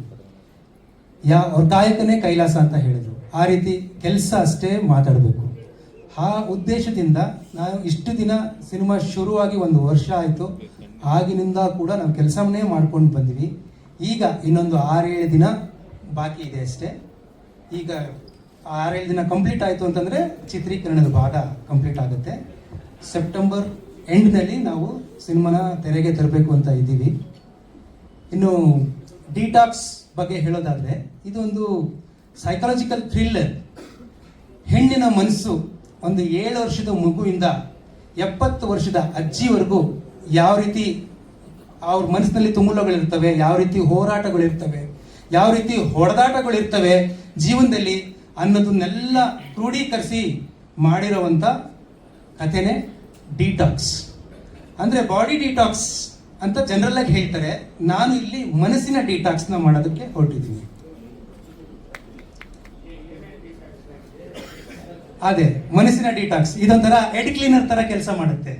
ಅವ್ರ ಗಾಯಕನೇ ಕೈಲಾಸ ಅಂತ ಹೇಳಿದರು. ಆ ರೀತಿ ಕೆಲಸ ಅಷ್ಟೇ ಮಾತಾಡಬೇಕು. ಆ ಉದ್ದೇಶದಿಂದ ನಾವು ಇಷ್ಟು ದಿನ ಸಿನಿಮಾ ಶುರುವಾಗಿ 1 ವರ್ಷ ಆಯಿತು. ಆಗಿನಿಂದ ಕೂಡ ನಾವು ಕೆಲಸವನ್ನೇ ಮಾಡ್ಕೊಂಡು ಬಂದ್ವಿ. ಈಗ ಇನ್ನೊಂದು 6-7 ದಿನ ಬಾಕಿ ಇದೆ ಅಷ್ಟೇ. ಈಗ 6-7 ದಿನ ಕಂಪ್ಲೀಟ್ ಆಯಿತು ಅಂತಂದರೆ ಚಿತ್ರೀಕರಣದ ಭಾಗ ಕಂಪ್ಲೀಟ್ ಆಗುತ್ತೆ. ಸೆಪ್ಟೆಂಬರ್ ಎಂಡ್ನಲ್ಲಿ ನಾವು ಸಿನಿಮಾನ ತೆರೆಗೆ ತರಬೇಕು ಅಂತ ಇದ್ದೀವಿ. ಇನ್ನು ಡಿಟಾಕ್ಸ್ ಬಗ್ಗೆ ಹೇಳೋದಾದರೆ, ಇದೊಂದು ಸೈಕಾಲಜಿಕಲ್ ಥ್ರಿಲ್ಲರ್. ಹೆಣ್ಣಿನ ಮನಸ್ಸು ಒಂದು 7 ವರ್ಷದ ಮಗುವಿಂದ 70 ವರ್ಷದ ಅಜ್ಜಿವರೆಗೂ ಯಾವ ರೀತಿ ಅವ್ರ ಮನಸ್ಸಿನಲ್ಲಿ ತುಮುಲಗಳಿರ್ತವೆ, ಯಾವ ರೀತಿ ಹೋರಾಟಗಳಿರ್ತವೆ, ಯಾವ ರೀತಿ ಹೊಡೆದಾಟಗಳಿರ್ತವೆ ಜೀವನದಲ್ಲಿ ಅನ್ನೋದನ್ನೆಲ್ಲ ಕ್ರೋಢೀಕರಿಸಿ ಮಾಡಿರೋವಂಥ ಕಥೆನೇ ಡಿಟಾಕ್ಸ್. ಅಂದರೆ ಬಾಡಿ ಡಿಟಾಕ್ಸ್ ಅಂತ ಜನರಲ್ ಆಗಿ ಹೇಳ್ತಾರೆ. ನಾನು ಇಲ್ಲಿ ಮನಸ್ಸಿನ ಡಿಟಾಕ್ಸ್ನ ಮಾಡೋದಕ್ಕೆ ಹೊರಟಿದ್ದೀನಿ. ಅದೇ ಮನಸ್ಸಿನ ಡಿಟಾಕ್ಸ್ ಇದೊಂಥರ ಎಡ್ ಕ್ಲೀನರ್ ತರ ಕೆಲಸ ಮಾಡುತ್ತೆ.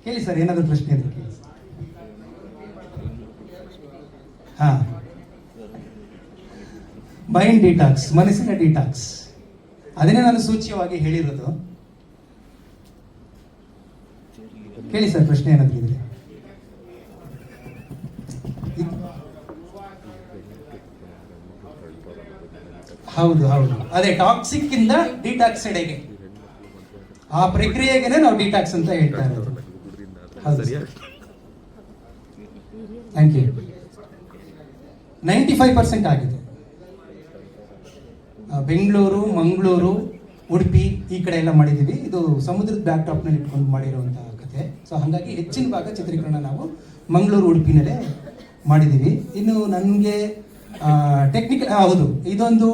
ಹೇಳಿ ಸರ್, ಏನಾದರೂ ಪ್ರಶ್ನೆ ಇದ್ರೆ ಕೇಳಿ. ಹಾ, ಮೈಂಡ್ ಡಿಟಾಕ್ಸ್, ಮನಸ್ಸಿನ ಡಿಟಾಕ್ಸ್, ಅದನ್ನೇ ನಾನು ಸೂಚ್ಯವಾಗಿ ಹೇಳಿರೋದು. ಕೇಳಿ ಸರ್, ಪ್ರಶ್ನೆ ಏನಾದರೂ ಇದ್ರೆ. ಹೌದು ಹೌದು, ಅದೇ ಟಾಕ್ಸಿಕ್ ಇಂದ ಡಿಟಾಕ್ಸ್ ಎಡೆಗೆ, ಆ ಪ್ರಕ್ರಿಯೆಗೆ ನಾವು ಡಿಟಾಕ್ಸ್ ಅಂತ ಹೇಳ್ತಾ ಇರೋದು. ಹೌದು, ಥ್ಯಾಂಕ್ ಯು. 95% ಆಗಿದೆ. ಬೆಂಗಳೂರು, ಮಂಗಳೂರು, ಉಡುಪಿ ಈ ಕಡೆ ಎಲ್ಲ ಮಾಡಿದ್ದೀವಿ. ಇದು ಸಮುದ್ರದ ಬ್ಯಾಕ್ ಟಾಪ್ ನಲ್ಲಿ ಇಟ್ಕೊಂಡು ಮಾಡಿರುವಂತಹ ಕಥೆ. ಸೊ ಹಾಗಾಗಿ ಹೆಚ್ಚಿನ ಭಾಗ ಚಿತ್ರೀಕರಣ ನಾವು ಮಂಗಳೂರು, ಉಡುಪಿನಲ್ಲೇ ಮಾಡಿದ್ದೀವಿ. ಇನ್ನು ನನಗೆ ಟೆಕ್ನಿಕಲ್, ಹೌದು, ಇದೊಂದು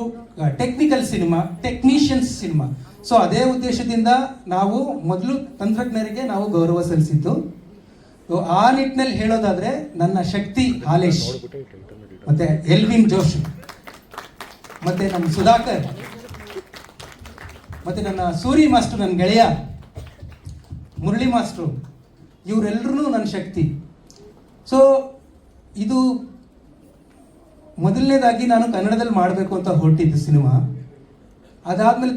technical cinema, technicians cinema. So ಅದೇ ಉದ್ದೇಶದಿಂದ ನಾವು ಮೊದಲು ತಂತ್ರಜ್ಞರಿಗೆ ನಾವು ಗೌರವ ಸಲ್ಲಿಸಿದ್ದು. ಆ ನಿಟ್ಟಿನಲ್ಲಿ ಹೇಳೋದಾದ್ರೆ ನನ್ನ ಶಕ್ತಿ ಹಾಲೇಶ್, ಮತ್ತೆ ಎಲ್ವಿನ್ ಜೋಶ್, ಮತ್ತೆ ನಮ್ಮ ಸುಧಾಕರ್, ಮತ್ತೆ ನನ್ನ ಸೂರಿ ಮಾಸ್ಟರ್, ನನ್ನ ಗೆಳೆಯ ಮುರಳಿ ಮಾಸ್ಟ್ರು, ಇವರೆಲ್ಲರೂ ನನ್ನ ಶಕ್ತಿ. ಸೊ ಇದು ಮೊದಲನೇದಾಗಿ ನಾನು ಕನ್ನಡದಲ್ಲಿ ಮಾಡಬೇಕು ಅಂತ ಹೊರಟಿದ್ದು ಸಿನಿಮಾ. ಅದಾದ್ಮೇಲೆ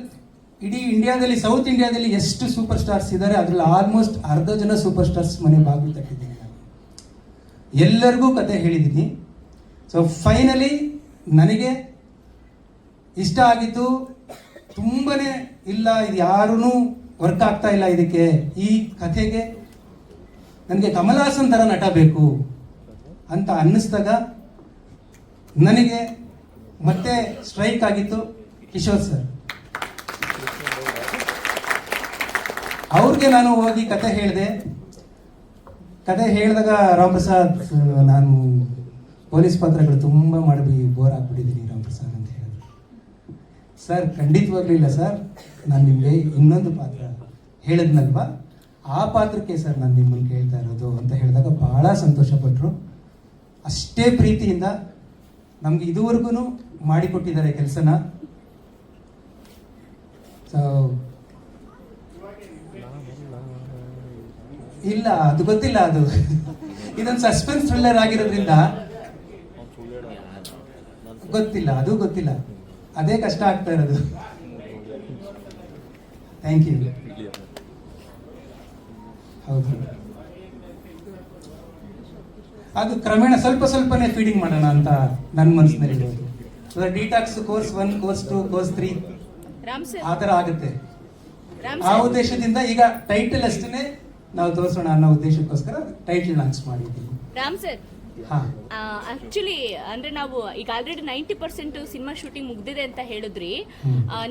ಇಡೀ ಇಂಡಿಯಾದಲ್ಲಿ, ಸೌತ್ ಇಂಡಿಯಾದಲ್ಲಿ ಎಷ್ಟು ಸೂಪರ್ ಸ್ಟಾರ್ಸ್ ಇದ್ದಾರೆ ಅದರಲ್ಲಿ ಆಲ್ಮೋಸ್ಟ್ ಅರ್ಧ ಜನ ಸೂಪರ್ ಸ್ಟಾರ್ಸ್ ಮನೆ ಬಾಗಿಲು ತಟ್ಟಿದ್ದೀನಿ ನಾನು. ಎಲ್ಲರಿಗೂ ಕತೆ ಹೇಳಿದ್ದೀನಿ. ಸೊ ಫೈನಲಿ ನನಗೆ ಇಷ್ಟ ಆಗಿದ್ದು ತುಂಬನೇ, ಇಲ್ಲ ಇದು ಯಾರೂ ವರ್ಕ್ ಆಗ್ತಾ ಇಲ್ಲ ಇದಕ್ಕೆ, ಈ ಕಥೆಗೆ ನನಗೆ ಕಮಲ್ ಹಾಸನ್ ಥರ ನಟ ಬೇಕು ಅಂತ ಅನ್ನಿಸ್ದಾಗ ನನಗೆ ಮತ್ತೆ ಸ್ಟ್ರೈಕ್ ಆಗಿತ್ತು ಕಿಶೋರ್ ಸರ್. ಅವ್ರಿಗೆ ನಾನು ಹೋಗಿ ಕತೆ ಹೇಳಿದೆ. ಕತೆ ಹೇಳಿದಾಗ ರಾಮಪ್ರಸಾದ್, ನಾನು ಪೊಲೀಸ್ ಪಾತ್ರಗಳು ತುಂಬ ಮಾಡಿ ಬೋರ್ ಆಗ್ಬಿಟ್ಟಿದ್ದೀನಿ ರಾಮಪ್ರಸಾದ್ ಅಂತ ಹೇಳಿದ್ರು. ಸರ್ ಖಂಡಿತವಾಗ್ಲೂ ಇಲ್ಲ ಸರ್, ನಾನು ನಿಮಗೆ ಇನ್ನೊಂದು ಪಾತ್ರ ಹೇಳಿದ್ನಲ್ವಾ, ಆ ಪಾತ್ರಕ್ಕೆ ಸರ್ ನಾನು ನಿಮ್ಮನ್ನು ಕೇಳ್ತಾ ಇರೋದು ಅಂತ ಹೇಳಿದಾಗ ಬಹಳ ಸಂತೋಷಪಟ್ಟರು. ಅಷ್ಟೇ ಪ್ರೀತಿಯಿಂದ ನಮ್ಗೆ ಇದುವರೆಗೂ ಮಾಡಿಕೊಟ್ಟಿದ್ದಾರೆ ಕೆಲಸನ. ಸೊ ಇಲ್ಲ, ಅದು ಗೊತ್ತಿಲ್ಲ, ಅದು ಇದೊಂದು ಸಸ್ಪೆನ್ಸ್ ಥ್ರಿಲ್ಲರ್ ಆಗಿರೋದ್ರಿಂದ ಗೊತ್ತಿಲ್ಲ, ಅದು ಗೊತ್ತಿಲ್ಲ, ಅದೇ ಕಷ್ಟ ಆಗ್ತಾ ಇರೋದು. Thank you. ಹೌದು, ಅದು ಕ್ರಮೇಣ ಸ್ವಲ್ಪ ಸ್ವಲ್ಪನೇ ಫೀಡಿಂಗ್ ಮಾಡೋಣ ಅಂತ ನನ್ನ ಮನಸ್ಸಿನಲ್ಲಿ ಇರೋದು. So detox course 1, course 2, course 3 ಆ ಥರ ಆಗುತ್ತೆ. ಆ ಉದ್ದೇಶದಿಂದ ಈಗ ಟೈಟಲ್ ಅಷ್ಟೇ ನಾವು ತೋರಿಸೋಣ ಅನ್ನೋ ಉದ್ದೇಶಕ್ಕೋಸ್ಕರ ಟೈಟಲ್ ಲಾಂಚ್ ಮಾಡಿದ್ದೀವಿ. ರಾಮ್ ಸರ್, ಆಕ್ಚುಲಿ ಅಂದ್ರೆ ನಾವು ಈಗ ಆಲ್ರೆಡಿ 90% ಸಿನಿಮಾ ಶೂಟಿಂಗ್ ಮುಗ್ದಿದೆ ಅಂತ ಹೇಳಿದ್ರಿ.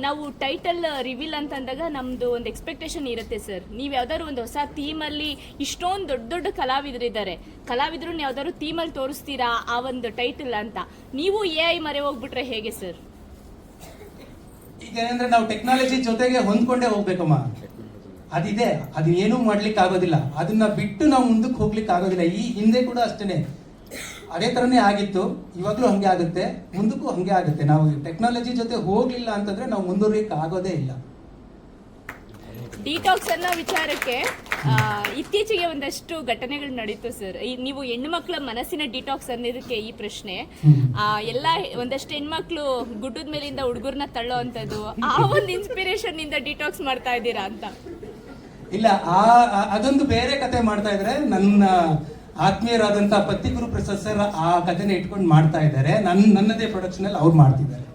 ನಾವು ಟೈಟಲ್ ರಿವೀಲ್ ಅಂತ ಅಂದಾಗ ನಮ್ದು ಒಂದು ಎಕ್ಸ್ಪೆಕ್ಟೇಷನ್ ಇರುತ್ತೆ ಸರ್. ನೀವು ಯಾವ್ದಾದ್ರು ಒಂದು ಹೊಸ ಥೀಮಲ್ಲಿ, ಇಷ್ಟೊಂದು ದೊಡ್ಡ ದೊಡ್ಡ ಕಲಾವಿದರಿದ್ದಾರೆ, ಕಲಾವಿದ್ರು ಯಾವ್ದಾದ್ರು ಥೀಮಲ್ಲಿ ತೋರಿಸ್ತೀರಾ ಆ ಒಂದು ಟೈಟಲ್ ಅಂತ. ನೀವು AI ಮರೆ ಹೋಗ್ಬಿಟ್ರೆ ಹೇಗೆ ಸರ್? ಈಗ ಏನಂದ್ರೆ ನಾವು ಟೆಕ್ನಾಲಜಿ ಜೊತೆಗೆ ಹೊಂದ್ಕೊಂಡೇ ಹೋಗ್ಬೇಕಮ್ಮ. ಅದಿದೆ, ಅದು ಏನೂ ಮಾಡ್ಲಿಕ್ಕೆ ಆಗೋದಿಲ್ಲ. ಅದನ್ನ ಬಿಟ್ಟು ನಾವು ಮುಂದಕ್ಕೆ ಹೋಗ್ಲಿಕ್ಕೆ ಆಗೋದಿಲ್ಲ. ಈ ಹಿಂದೆ ಕೂಡ ಅಷ್ಟೇನೆ ಅದೇ ಥರನೇ ಆಗಿತ್ತು, ಇವಾಗಲೂ ಹಾಗೆ ಆಗುತ್ತೆ, ಮುಂದಕ್ಕೂ ಹಾಗೆ ಆಗುತ್ತೆ. ನಾವು ಟೆಕ್ನಾಲಜಿ ಜೊತೆ ಹೋಗಲಿಲ್ಲ ಅಂತಂದರೆ ನಾವು ಮುಂದುವರಿಯಕ್ಕೆ ಆಗೋದೇ ಇಲ್ಲ. ಡಿಟಾಕ್ಸ್ ಅನ್ನೋ ವಿಚಾರಕ್ಕೆ ಇತ್ತೀಚೆಗೆ ಒಂದಷ್ಟು ಘಟನೆಗಳು ನಡೀತು ಸರ್. ನೀವು ಹೆಣ್ಮಕ್ಳ ಮನಸ್ಸಿನ ಡಿಟಾಕ್ಸ್ ಅನ್ನೋದಕ್ಕೆ ಈ ಪ್ರಶ್ನೆ. ಎಲ್ಲ ಒಂದಷ್ಟು ಹೆಣ್ಮಕ್ಳು ಗುಡ್ಡದ ಮೇಲಿಂದ ಹುಡುಗರನ್ನ ತಳ್ಳೋ ಅಂಥದ್ದು, ಆ ಒಂದು ಇನ್ಸ್ಪಿರೇಷನ್ ಇಂದ ಡಿಟಾಕ್ಸ್ ಮಾಡ್ತಾ ಇದ್ದೀರಾ ಅಂತ? ಇಲ್ಲ, ಅದೊಂದು ಬೇರೆ ಕತೆ ಮಾಡ್ತಾ ಇದ್ರೆ. ನನ್ನ ಆತ್ಮೀಯರಾದಂಥ ಪತ್ತಿಗುರು ಪ್ರಸಾದ್ ಸರ್ ಆ ಕಥೆನ ಇಟ್ಕೊಂಡು ಮಾಡ್ತಾ ಇದ್ದಾರೆ. ನನ್ನದೇ ಪ್ರೊಡಕ್ಷನ್ ಅಲ್ಲಿ ಅವ್ರು ಮಾಡ್ತಿದ್ದಾರೆ.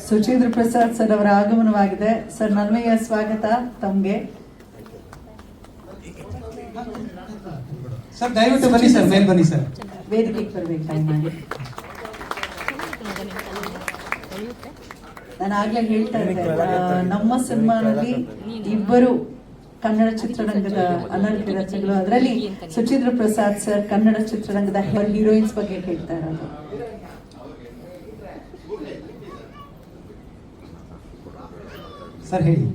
ಸುಚೇಂದ್ರ ಪ್ರಸಾದ್ ಸರ್ ಅವರ ಆಗಮನವಾಗಿದೆ. ಸರ್, ನನ್ಮೆಯ ಸ್ವಾಗತ ತಮ್ಗೆ. ಸರ್ ದಯವಿಟ್ಟು ಬನ್ನಿ ಸರ್, ಮೇಲ್ ಬನ್ನಿ ಸರ್. ವೇದಿಕೆಗೆ ಬರ್ಬೇಕು ದಯಮಾಡಿ. ನಾನು ಆಗ್ಲೇ ಹೇಳ್ತಾ ಇದ್ದೆ, ನಮ್ಮ ಸಿನಿಮಾನಲ್ಲಿ ಇಬ್ಬರು ಕನ್ನಡ ಚಿತ್ರರಂಗದ ಅನರ್ಹ ರಚನೆಗಳು, ಅದರಲ್ಲಿ ಸುಚೇಂದ್ರ ಪ್ರಸಾದ್ ಸರ್ ಕನ್ನಡ ಚಿತ್ರರಂಗದ ಹೀರೋಯಿನ್ಸ್ ಬಗ್ಗೆ ಹೇಳ್ತಾ ಇರೋದು. ಸರ್ ಹೇಳಿ.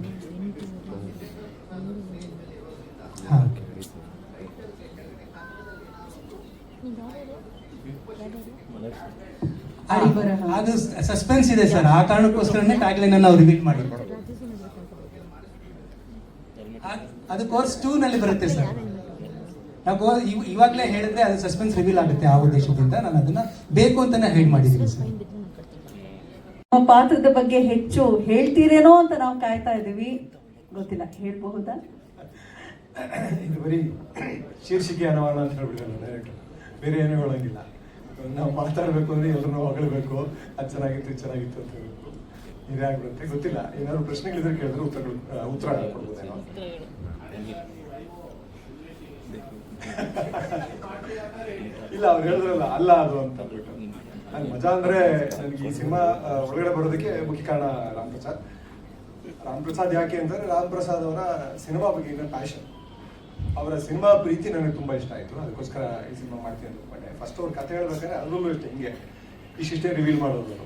ಅದು ಸಸ್ಪೆನ್ಸ್ ಇದೆ ಸರ್, ಆ ಕಾರಣಕ್ಕೋಸ್ಕರನೇ ಟ್ಯಾಗ್ಲೈನ್ ಅನ್ನು ನಾವು ರಿವೀಲ್ ಮಾಡಿದ್ವಿ. ಅದು ಕೋರ್ಸ್ 2 ನಲ್ಲಿ ಬರುತ್ತೆ ಸರ್. ನಾವು ಇವಾಗಲೇ ಹೇಳಿದ್ರೆ ಅದು ಸಸ್ಪೆನ್ಸ್ ರಿವೀಲ್ ಆಗುತ್ತೆ. ಆ ಉದ್ದೇಶದಿಂದ ನಾನು ಅದನ್ನ ಬೇಕು ಅಂತಾನೆ ಹೈಡ್ ಮಾಡಿದ್ದೀನಿ ಸರ್. ನಮ್ಮ ಪಾತ್ರದ ಬಗ್ಗೆ ಹೆಚ್ಚು ಹೇಳ್ತೀರೇನೋ ಅಂತ ನಾವು ಕಾಯ್ತಾ ಇದ್ದೀವಿ. ಗೊತ್ತಿಲ್ಲ, ಹೇಳ್ಬಹುದಾ? ಇದು ಬರೀ ಶೀರ್ಷಿಕೆ ಅನವಾಣ ಅಂತ ಹೇಳ್ಬಿಟ್ಟಿಲ್ಲ ಡೈರೆಕ್ಟ್, ಬೇರೆ ಏನೂ ಹೇಳೋಂಗಿಲ್ಲ. ನಾವು ಮಾತಾಡಬೇಕು ಅಂದ್ರೆ ಎಲ್ಲರೂ ಹೊಗಳಬೇಕು, ಅದು ಚೆನ್ನಾಗಿತ್ತು ಇದು ಚೆನ್ನಾಗಿತ್ತು ಅಂತ ಹೇಳಬೇಕು. ಇದೇ ಆಗ್ಬಿಡುತ್ತೆ. ಗೊತ್ತಿಲ್ಲ, ಏನಾದ್ರು ಪ್ರಶ್ನೆಗಳಿದ್ರೆ ಕೇಳಿದ್ರೆ ಉತ್ತರ ಕೊಡ್ಬೋದೇನೋ. ಇಲ್ಲ, ಅವ್ರು ಹೇಳಿದ್ರಲ್ಲ ಅಲ್ಲ ಅದು ಅಂತ ಅಂದ್ಬಿಟ್ಟು. ನನ್ ಮಜಾ ಅಂದ್ರೆ ನನಗೆ ಈ ಸಿನಿಮಾ ಒಳಗಡೆ ಬರೋದಕ್ಕೆ ಮುಖ್ಯ ಕಾರಣ ರಾಮ್ ಪ್ರಸಾದ್ ಯಾಕೆ ಅಂತಂದ್ರೆ ರಾಮ್ ಪ್ರಸಾದ್ ಅವರ ಸಿನಿಮಾ ಬಗ್ಗೆ ಇರೋ ಪ್ಯಾಷನ್, ಅವರ ಸಿನಿಮಾ ಪ್ರೀತಿ ನನಗೆ ತುಂಬಾ ಇಷ್ಟ ಆಯ್ತು. ಅದಕ್ಕೋಸ್ಕರ ಈ ಸಿನಿಮಾ ಮಾಡ್ತೀನಿ ಅಂತ ಅನ್ಕೊಂಡೆ. ಫಸ್ಟ್ ಅವ್ರ ಕತೆ ಹೇಳ್ಬೇಕಾದ್ರೆ ಅದ್ರಲ್ಲೂ ಇಷ್ಟ ಹಿಂಗೆ ಇಷ್ಟೇ ರಿವೀಲ್ ಮಾಡೋದು.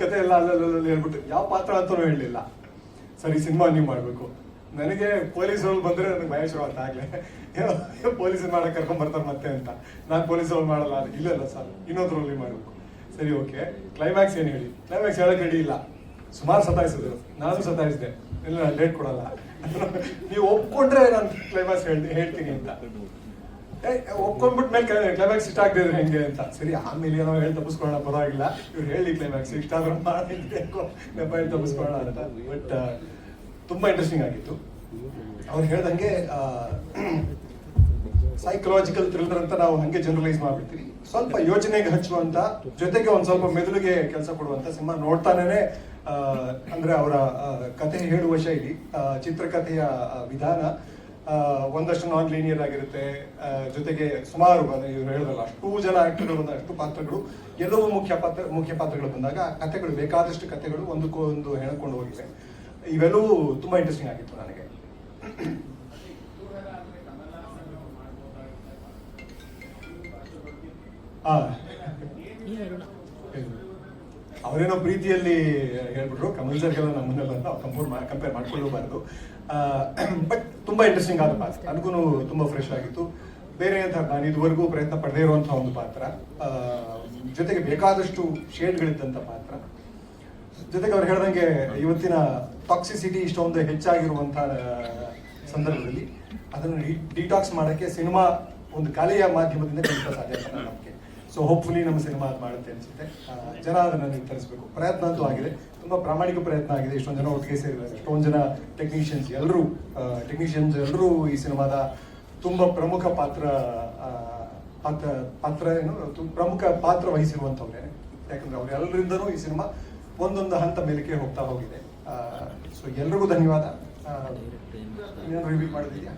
ಕತೆ ಎಲ್ಲ ಅಲ್ಲಲ್ಲಿ ಹೇಳ್ಬಿಟ್ಟು ಯಾವ ಪಾತ್ರ ಅಂತಲೂ ಹೇಳಲಿಲ್ಲ. ಸರಿ, ಸಿನಿಮಾ ನೀವು ಮಾಡಬೇಕು. ನನಗೆ ಪೊಲೀಸ್ ರೋಲ್ ಬಂದ್ರೆ ನನಗೆ ಭಯ ಶುರು ಅಂತ ಆಗ್ಲೇ, ಪೊಲೀಸ್ ಮಾಡಕ್ಕೆ ಕರ್ಕೊಂಡ್ ಬರ್ತಾರೆ ಮತ್ತೆ ಅಂತ. ನಾನು ಪೊಲೀಸ್ ರೋಲ್ ಮಾಡಲ್ಲ, ಇಲ್ಲ ಸರ್ ಇನ್ನೊಂದು ರೋಲ್ ಮಾಡಬೇಕು. ಸರಿ, ಓಕೆ, ಕ್ಲೈಮ್ಯಾಕ್ಸ್ ಏನು ಹೇಳಿ? ಕ್ಲೈಮ್ಯಾಕ್ಸ್ ಹೇಳಕ್ ರೆಡಿ ಇಲ್ಲ. ಸುಮಾರು ಸತಾಯಿಸಿದ್ರು, ನಾನು ಸತಾಯಿಸಿದೆ. ಇಲ್ಲ, ನಾನು ಡೇಟ್ ಕೊಡಲ್ಲ, ನೀವು ಒಪ್ಕೊಂಡ್ರೆ ನಾನು ಕ್ಲೈಮ್ಯಾಕ್ಸ್ ಹೇಳ್ತೀನಿ ಅಂತ. ಒಪ್ಕೊಂಡ್ಬಿಟ್ಟು ಮೇಲೆ ಕ್ಲೈಮ್ಯಾಕ್ಸ್ ಇಷ್ಟ ಆಗ್ತಿದ್ರೆ ಹೆಂಗೆ ಅಂತ. ಸರಿ, ಆಮೇಲೆ ಏನೋ ಹೇಳಿ ತಪ್ಪಿಸ್ಕೊಳ್ಳೋಣ, ಪರವಾಗಿಲ್ಲ, ಇವ್ರು ಹೇಳಿ ಕ್ಲೈಮ್ಯಾಕ್ಸ್ ಇಷ್ಟ ಆದ್ರೂ ಮಾಡಿಬೇಕು ಹೇಳಿ ತಪ್ಪಿಸ್ಕೊಳ್ಳೋಣ ಅಂತ. ಬಟ್ ತುಂಬಾ ಇಂಟ್ರೆಸ್ಟಿಂಗ್ ಆಗಿತ್ತು. ಅವ್ರು ಹೇಳ್ದಂಗೆ ಸೈಕಲಾಜಿಕಲ್ ಥ್ರಿಲ್ಲರ್ ಅಂತ ನಾವು ಹಂಗೆ ಜನರಲೈಸ್ ಮಾಡ್ಬಿಡ್ತೀವಿ. ಸ್ವಲ್ಪ ಯೋಚನೆಗೆ ಹಚ್ಚುವಂತ, ಜೊತೆಗೆ ಒಂದ್ ಸ್ವಲ್ಪ ಮೆದುಳಿಗೆ ಕೆಲಸ ಕೊಡುವಂತ ಸಿನಿಮಾ. ನೋಡ್ತಾನೆ ಅಂದ್ರೆ ಅವರ ಕಥೆ ಹೇಳುವ ಶೈಲಿ, ಚಿತ್ರಕಥೆಯ ವಿಧಾನ ಒಂದಷ್ಟು ನಾನ್ ಲೀನಿಯರ್ ಆಗಿರುತ್ತೆ. ಜೊತೆಗೆ ಸುಮಾರು ಇವ್ರು ಹೇಳಿದ್ರಲ್ಲ, ಅಷ್ಟು ಜನ ಆಕ್ಟರ್ಗಳು ಬಂದಾಗ, ಅಷ್ಟು ಪಾತ್ರಗಳು, ಎಲ್ಲವೂ ಮುಖ್ಯ ಪಾತ್ರಗಳು ಬಂದಾಗ ಕಥೆಗಳು, ಬೇಕಾದಷ್ಟು ಕಥೆಗಳು ಒಂದಕ್ಕೊಂದು ಹೇಳ್ಕೊಂಡು ಹೋಗಿವೆ. ಇವೆಲ್ಲವೂ ತುಂಬಾ ಇಂಟ್ರೆಸ್ಟಿಂಗ್ ಆಗಿತ್ತು ನನಗೆ. ಅವರೇನೋ ಪ್ರೀತಿಯಲ್ಲಿ ಹೇಳ್ಬಿಟ್ರು, ಕಮಲ್ ಸರ್ಗೆಲ್ಲ ನಮ್ಮನ್ನೆಲ್ಲ ಕಂಪೇರ್ ಮಾಡ್ಕೊಳ್ಳಬಾರ್ದು. ಬಟ್ ತುಂಬಾ ಇಂಟ್ರೆಸ್ಟಿಂಗ್ ಆದ ಪಾತ್ರ, ನನಗೂ ತುಂಬಾ ಫ್ರೆಶ್ ಆಗಿತ್ತು. ಬೇರೆ ಅಂತ ನಾನು ಇದುವರೆಗೂ ಪ್ರಯತ್ನ ಪಡದೇ ಇರುವಂತಹ ಒಂದು ಪಾತ್ರ, ಜೊತೆಗೆ ಬೇಕಾದಷ್ಟು ಶೇಡ್ಗಳಿದ್ದಂಥ ಪಾತ್ರ. ಜೊತೆಗೆ ಅವ್ರು ಹೇಳ್ದಂಗೆ ಇವತ್ತಿನ ಟಾಕ್ಸಿಸಿಟಿ ಇಷ್ಟೊಂದು ಹೆಚ್ಚಾಗಿರುವಂತಹ ಸಂದರ್ಭದಲ್ಲಿ ಅದನ್ನು ಡಿಟಾಕ್ಸ್ ಮಾಡೋಕ್ಕೆ ಸಿನಿಮಾ ಒಂದು ಕಲೆಯ ಮಾಧ್ಯಮದಿಂದ ಖಂಡಿತ ಸಾಧ್ಯ ಅಂತ ನನ್ನ ನಂಬಿಕೆ. ಸೊ ಹೋಪ್ಫುಲಿ ನಮ್ಮ ಸಿನಿಮಾ ಅದು ಮಾಡುತ್ತೆ ಅನ್ಸುತ್ತೆ. ಜನ ಅದನ್ನು ನಿರ್ಧರಿಸಬೇಕು. ಪ್ರಯತ್ನ ಅಂತೂ ಆಗಿದೆ, ತುಂಬಾ ಪ್ರಾಮಾಣಿಕ ಪ್ರಯತ್ನ ಆಗಿದೆ. ಇಷ್ಟೊಂದು ಜನ ಒಟ್ಟಿಗೆ ಸೇರಿದ್ದಾರೆ, ಎಷ್ಟೊಂದು ಜನ ಟೆಕ್ನಿಷಿಯನ್ಸ್ ಎಲ್ಲರೂ ಈ ಸಿನಿಮಾದ ತುಂಬಾ ಪ್ರಮುಖ ಪ್ರಮುಖ ಪಾತ್ರ ವಹಿಸಿರುವಂಥವ್ರೆ. ಯಾಕಂದ್ರೆ ಅವರೆಲ್ಲರಿಂದನೂ ಈ ಸಿನಿಮಾ ಒಂದೊಂದು ಹಂತ ಮೇಲಕ್ಕೆ ಹೋಗ್ತಾ ಹೋಗಿದೆ. ಸೊ ಎಲ್ರಿಗೂ ಧನ್ಯವಾದ. ಇನ್ನೇನು ರಿವೀಲ್ ಮಾಡೋದಿದೆಯಾ?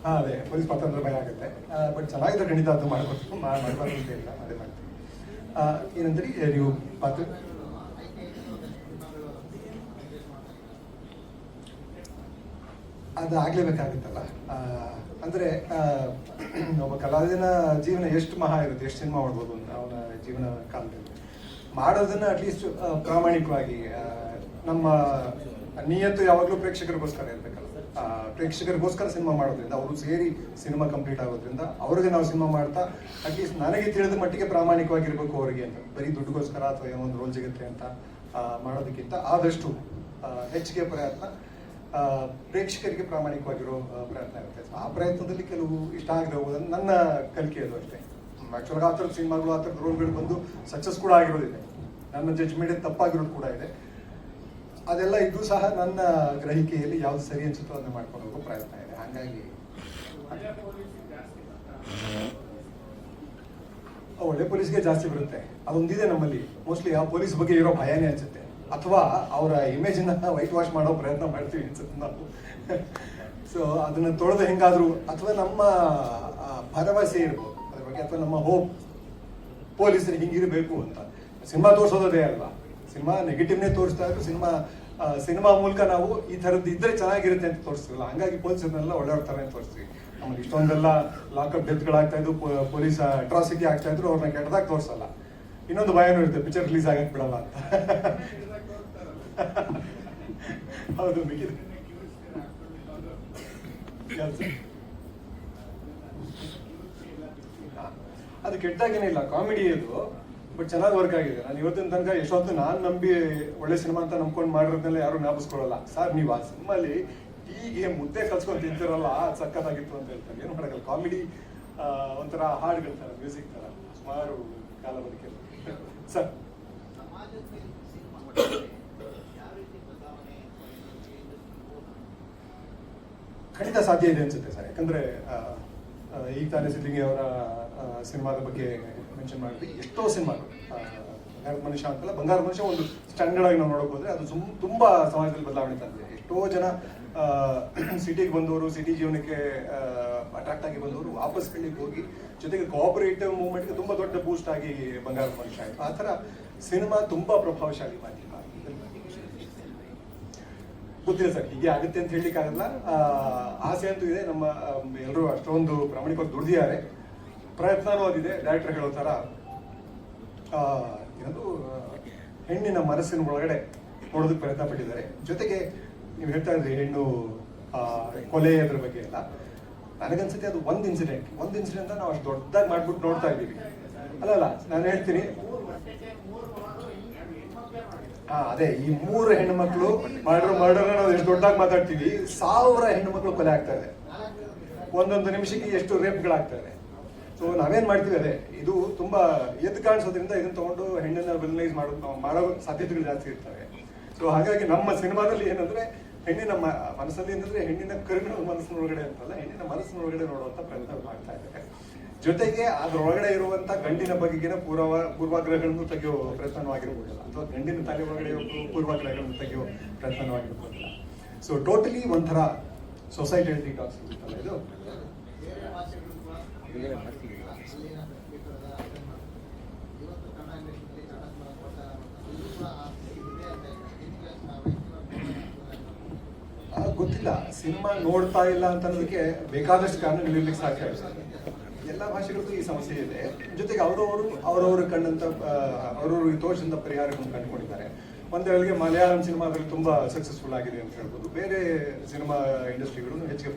ಅದೇ ಪೊಲೀಸ್ ಪಾತ್ರ ಅಂದ್ರೆ ಭಯ ಆಗುತ್ತೆ. ಬಟ್ ಚೆನ್ನಾಗಿದೆ, ಖಂಡಿತ ಅದು ಮಾಡಬಾರ್ದು ಅಂತ ಇಲ್ಲ, ಅದೇ ಮಾಡ್ತೀವಿ. ಏನಂದ್ರಿ ನೀವು ಪಾತ್ರ? ಅದು ಆಗ್ಲೇಬೇಕಾಗುತ್ತಲ್ಲ. ಅಂದ್ರೆ ಒಬ್ಬ ಕಲಾವಿದನ ಜೀವನ ಎಷ್ಟು ಮಹಾ ಇರುತ್ತೆ, ಎಷ್ಟು ಸಿನಿಮಾ ಮಾಡ್ಬೋದು ಅವನ ಜೀವನ ಕಾಲದಲ್ಲಿ. ಮಾಡೋದನ್ನ ಅಟ್ಲೀಸ್ಟ್ ಪ್ರಾಮಾಣಿಕವಾಗಿ ನಮ್ಮ ನಿಯತ್ತು ಯಾವಾಗಲೂ ಪ್ರೇಕ್ಷಕರಿಗೋಸ್ಕರ ಇರಬೇಕಲ್ಲ. ಪ್ರೇಕ್ಷಕರಿಗೋಸ್ಕರ ಸಿನಿಮಾ ಮಾಡೋದ್ರಿಂದ, ಅವರು ಸೇರಿ ಸಿನಿಮಾ ಕಂಪ್ಲೀಟ್ ಆಗೋದ್ರಿಂದ ಅವ್ರಿಗೆ ನಾವು ಸಿನಿಮಾ ಮಾಡ್ತಾ ಅಟ್ಲೀಸ್ಟ್ ನನಗೆ ತಿಳಿದ ಮಟ್ಟಿಗೆ ಪ್ರಾಮಾಣಿಕವಾಗಿರ್ಬೇಕು ಅವರಿಗೆ ಅಂತ. ಬರೀ ದುಡ್ಡುಗೋಸ್ಕರ ಅಥವಾ ಏನೋ ಒಂದು ರೋಲ್ ಸಿಗುತ್ತೆ ಅಂತ ಮಾಡೋದಕ್ಕಿಂತ ಆದಷ್ಟು ಹೆಚ್ಚಿಗೆ ಪ್ರಯತ್ನ ಪ್ರೇಕ್ಷಕರಿಗೆ ಪ್ರಾಮಾಣಿಕವಾಗಿರೋ ಪ್ರಯತ್ನ ಇರುತ್ತೆ. ಆ ಪ್ರಯತ್ನದಲ್ಲಿ ಕೆಲವು ಇಷ್ಟ ಆಗದೆ ಹೋಗೋದನ್ನು ನನ್ನ ಕಲಿಕೆ ಅದು ಅಷ್ಟೇ. ಆ್ಯಕ್ಚುಲಾಗಿ ಆ ಥರದ ಸಿನಿಮಾಗಳು, ಆ ಥರದ ರೋಲ್ಗಳು ಬಂದು ಸಕ್ಸಸ್ ಕೂಡ ಆಗಿರೋದಿದೆ, ನನ್ನ ಜಡ್ಜ್ಮೆಂಟ್ ತಪ್ಪಾಗಿರೋದು ಕೂಡ ಇದೆ. ಅದೆಲ್ಲ ಇದು ಸಹ ನನ್ನ ಗ್ರಹಿಕೆಯಲ್ಲಿ ಯಾವ್ದು ಸರಿ ಅನ್ಸುತ್ತೋ ಅದನ್ನ ಮಾಡ್ಕೊಂಡು ಹೋಗೋ ಪ್ರಯತ್ನ ಇದೆ. ಹಾಗಾಗಿ ಒಳ್ಳೆ ಪೊಲೀಸ್ಗೆ ಜಾಸ್ತಿ ಬರುತ್ತೆ, ಅದೊಂದಿದೆ ನಮ್ಮಲ್ಲಿ. ಮೋಸ್ಟ್ಲಿ ಆ ಪೊಲೀಸ್ ಬಗ್ಗೆ ಇರೋ ಭಯನೇ ಅನ್ಸುತ್ತೆ, ಅಥವಾ ಅವರ ಇಮೇಜನ್ನ ವೈಟ್ ವಾಶ್ ಮಾಡೋ ಪ್ರಯತ್ನ ಮಾಡ್ತೀವಿ ಅನ್ಸುತ್ತೆ ನಾವು. ಸೊ ಅದನ್ನ ತೊಳೆದು ಹೆಂಗಾದ್ರು, ಅಥವಾ ನಮ್ಮ ಭರವಸೆ ಇರ್ಬೋದು ಅದ್ರ ಬಗ್ಗೆ, ಅಥವಾ ನಮ್ಮ ಹೋಪ್ ಪೊಲೀಸರಿಗೆ ಹಿಂಗಿರಬೇಕು ಅಂತ. ಸಿನಿಮಾ ತೋರಿಸೋದೇ ಅಲ್ವಾ, ಸಿನಿಮಾ ನೆಗೆಟಿವ್ನೇ ತೋರಿಸ್ತಾ ಇದ್ರು. ಸಿನಿಮಾ ಮೂಲಕ ನಾವು ಈ ಥರದ್ದು ಇದ್ರೆ ಚೆನ್ನಾಗಿರುತ್ತೆ ಅಂತ ತೋರಿಸ್ತೀವಲ್ಲ, ಹಂಗಾಗಿ ಪೊಲೀಸರನ್ನೆಲ್ಲ ಒಳ್ಳೆಯವ್ರ ಥರ ತೋರಿಸ್ತೀವಿ. ನಮ್ಮಲ್ಲಿ ಇಷ್ಟೊಂದೆಲ್ಲ ಲಾಕಪ್ ಡೆತ್ಗಳಾಗ್ತಾ ಇದ್ದು, ಪೊಲೀಸ್ ಅಟ್ರಾಸಿಟಿ ಆಗ್ತಾ ಇದ್ರು, ಅವ್ರನ್ನ ಕೆಟ್ಟದಾಗ ತೋರಿಸಲ್ಲ. ಇನ್ನೊಂದು ಭಯನೂ ಇರುತ್ತೆ, ಪಿಕ್ಚರ್ ರಿಲೀಸ್ ಆಗಕ್ಕೆ ಬಿಡಲ್ಲ ಅಂತ. ಹೌದು, ಮಿಕ್ಕಿದೆ ಅದು ಕೆಟ್ಟದಾಗೇನಿಲ್ಲ, ಕಾಮಿಡಿ ಇದು, ಬಟ್ ಚೆನ್ನಾಗಿ ವರ್ಕ್ ಆಗಿದೆ. ನಾನು ಇವತ್ತಿನ ತನಕ ಎಷ್ಟೊತ್ತು ನಾನು ನಂಬಿ ಒಳ್ಳೆ ಸಿನಿಮಾ ಅಂತ ನಂಬ್ಕೊಂಡು ಮಾಡಿರೋದನ್ನೆಲ್ಲ ಯಾರು ಜ್ಞಾಪಿಸ್ಕೊಳ್ಳಲ್ಲ. ಸರ್ ನೀವು ಆ ಸಿನಿಮಾಲಿ ಹೀಗೆ ಮುದ್ದೆ ಕಲ್ಸ್ಕೊಂಡು ತಿಂತಿರಲ್ಲ, ಸಖತ್ತಾಗಿತ್ತು ಅಂತ ಹೇಳ್ತಾರೆ. ಏನು ಮಾಡೋಕ್ಕಲ್ಲ, ಕಾಮಿಡಿ ಒಂಥರ ಹಾಡುಗಳ ಥರ, ಮ್ಯೂಸಿಕ್ ಥರ ಸುಮಾರು ಕಾಲ ಬದುಕಿಲ್ಲ ಸರ್. ಖಂಡಿತ ಸಾಧ್ಯ ಇದೆ ಅನ್ಸುತ್ತೆ ಸರ್. ಯಾಕಂದ್ರೆ ಈಗ ತಾನೇ ಸಿದ್ಲಿಂಗಿ ಅವರ ಸಿನಿಮಾದ ಬಗ್ಗೆ ಮೆನ್ಷನ್ ಮಾಡಿದ್ವಿ. ಎಷ್ಟೋ ಸಿನಿಮಾಗಳು, ಬಂಗಾರದ ಮನುಷ್ಯ ಅಂತಲ್ಲ, ಬಂಗಾರದ ಮನುಷ್ಯ ಒಂದು ಸ್ಟ್ಯಾಂಡರ್ಡ್ ಆಗಿ ನಾವು ನೋಡೋಕೆ ಹೋದ್ರೆ ಅದು ತುಂಬಾ ಸಮಾಜದಲ್ಲಿ ಬದಲಾವಣೆ ತಂದಿದೆ. ಎಷ್ಟೋ ಜನ ಸಿಟಿಗೆ ಬಂದವರು, ಸಿಟಿ ಜೀವನಕ್ಕೆ ಅಟ್ರಾಕ್ಟ್ ಆಗಿ ಬಂದವರು ವಾಪಸ್ ಹಳ್ಳಿಗೆ ಹೋಗಿ, ಜೊತೆಗೆ ಕೋಆಪರೇಟಿವ್ ಮೂವ್ಮೆಂಟ್ಗೆ ತುಂಬಾ ದೊಡ್ಡ ಬೂಸ್ಟ್ ಆಗಿ ಬಂಗಾರದ ಮನುಷ್ಯ ಆಯಿತು. ಆ ಥರ ಸಿನಿಮಾ ತುಂಬಾ ಪ್ರಭಾವಶಾಲಿ ಮಾಧ್ಯಮ. ಗೊತ್ತಿಲ್ಲ ಸರ್, ಹೀಗೆ ಆಗುತ್ತೆ ಅಂತ ಹೇಳಲಿಕ್ಕಾಗಲ್ಲ. ಆಸೆ ಅಂತೂ ಇದೆ, ನಮ್ಮ ಎಲ್ಲರೂ ಅಷ್ಟೊಂದು ಪ್ರಾಮಾಣಿಕವಾಗಿ ದುಡಿದಿದ್ದಾರೆ, ಪ್ರಯತ್ನನೂ ಅದಿದೆ. ಡೈರೆಕ್ಟರ್ ಹೇಳೋ ಥರ ಏನದು ಹೆಣ್ಣಿನ ಮನಸ್ಸಿನ ಒಳಗಡೆ ನೋಡೋದಕ್ಕೆ ಪ್ರಯತ್ನ ಪಟ್ಟಿದ್ದಾರೆ. ಜೊತೆಗೆ ನೀವು ಹೇಳ್ತಾ ಇದ್ರಿ ಹೆಣ್ಣು ಕೊಲೆ ಅದ್ರ ಬಗ್ಗೆ ಎಲ್ಲ, ನನಗನ್ಸುತ್ತೆ ಅದು ಒಂದು ಇನ್ಸಿಡೆಂಟ್ ನಾವು ಅಷ್ಟು ದೊಡ್ಡದಾಗಿ ಮಾಡ್ಬಿಟ್ಟು ನೋಡ್ತಾ ಇದ್ದೀವಿ. ಅಲ್ಲ ನಾನು ಹೇಳ್ತೀನಿ, ಅದೇ ಈ 3 ಹೆಣ್ಣುಮಕ್ಳು ಮರ್ಡರ್ ನಾವು ಎಷ್ಟು ದೊಡ್ಡದಾಗಿ ಮಾತಾಡ್ತೀವಿ, 1000 ಹೆಣ್ಣುಮಕ್ಳು ಕೊಲೆ ಆಗ್ತಾ ಇದೆ. ಒಂದೊಂದು ನಿಮಿಷಕ್ಕೆ ಎಷ್ಟು ರೇಪ್ಗಳಾಗ್ತಾ ಇದೆ. ಸೊ ನಾವೇನ್ ಮಾಡ್ತೀವಿ, ಅದೇ ಇದು ತುಂಬಾ ಎದ್ದು ಕಾಣಿಸೋದ್ರಿಂದ ಇದನ್ನ ತಗೊಂಡು ಹೆಣ್ಣನ್ನ ವಿಲನೈಸ್ ಮಾಡೋ ಸಾಧ್ಯತೆಗಳು ಜಾಸ್ತಿ ಇರ್ತವೆ. ಸೊ ಹಾಗಾಗಿ ನಮ್ಮ ಸಿನಿಮಾದಲ್ಲಿ ಏನಂದ್ರೆ ಹೆಣ್ಣಿನ ಮನಸ್ಸಲ್ಲಿ ಏನಂದ್ರೆ ಹೆಣ್ಣಿನ ಕರುಗಳ ಮನಸ್ಸಿನೊಳಗಡೆ ಅಂತಲ್ಲ, ಹೆಣ್ಣಿನ ಮನಸ್ಸಿನೊಳಗಡೆ ನೋಡುವಂತ ಪ್ರಯತ್ನ ಮಾಡ್ತಾ ಇದ್ದಾರೆ. ಜೊತೆಗೆ ಅದರೊಳಗಡೆ ಇರುವಂತ ಗಂಡಿನ ಬಗೆಗಿನ ಪೂರ್ವಾಗ್ರಹಗಳನ್ನು ತೆಗೆಯೋ ಪ್ರಯತ್ನವಾಗಿರ್ಬೋದಿಲ್ಲ, ಅಥವಾ ಗಂಡಿನ ತಲೆ ಒಳಗಡೆ ಪೂರ್ವಾಗ್ರಹಗಳನ್ನು ತೆಗೆಯೋ ಪ್ರಯತ್ನವಾಗಿರ್ಬೋದಿಲ್ಲ. ಸೊ ಟೋಟಲಿ ಒಂಥರ ಸೊಸೈಟಿ ಟಾಕ್ಸ್ ಇದು. ಗೊತ್ತಿಲ್ಲ, ಸಿನಿಮಾ ನೋಡ್ತಾ ಇಲ್ಲ ಅಂತ ಅನ್ನೋದಕ್ಕೆ ಬೇಕಾದಷ್ಟು ಕಾರಣಗಳಿರ್ಲಿಕ್ಕೆ ಸಾಧ್ಯ ಇದೆ. ಎಲ್ಲ ಭಾಷೆಗಳಿಗೂ ಈ ಸಮಸ್ಯೆ ಇದೆ. ಜೊತೆಗೆ ಅವರವರು ಕಂಡಂತ ಅವರವ್ರಿಗೆ ತೋರಿಸಿದಂತ ಪರಿಹಾರಗಳನ್ನು ಕಂಡುಕೊಂಡಿದ್ದಾರೆ. ಒಂದ್ ವೇಳೆಗೆ ಮಲಯಾಳಂ ಸಿನಿಮಾದಲ್ಲಿ ತುಂಬಾ ಸಕ್ಸಸ್ಫುಲ್ ಆಗಿದೆ ಅಂತ ಹೇಳ್ಬೋದು. ಬೇರೆ ಸಿನಿಮಾ ಇಂಡಸ್ಟ್ರಿಗಳು ಹೆಚ್ಚಿಗೆ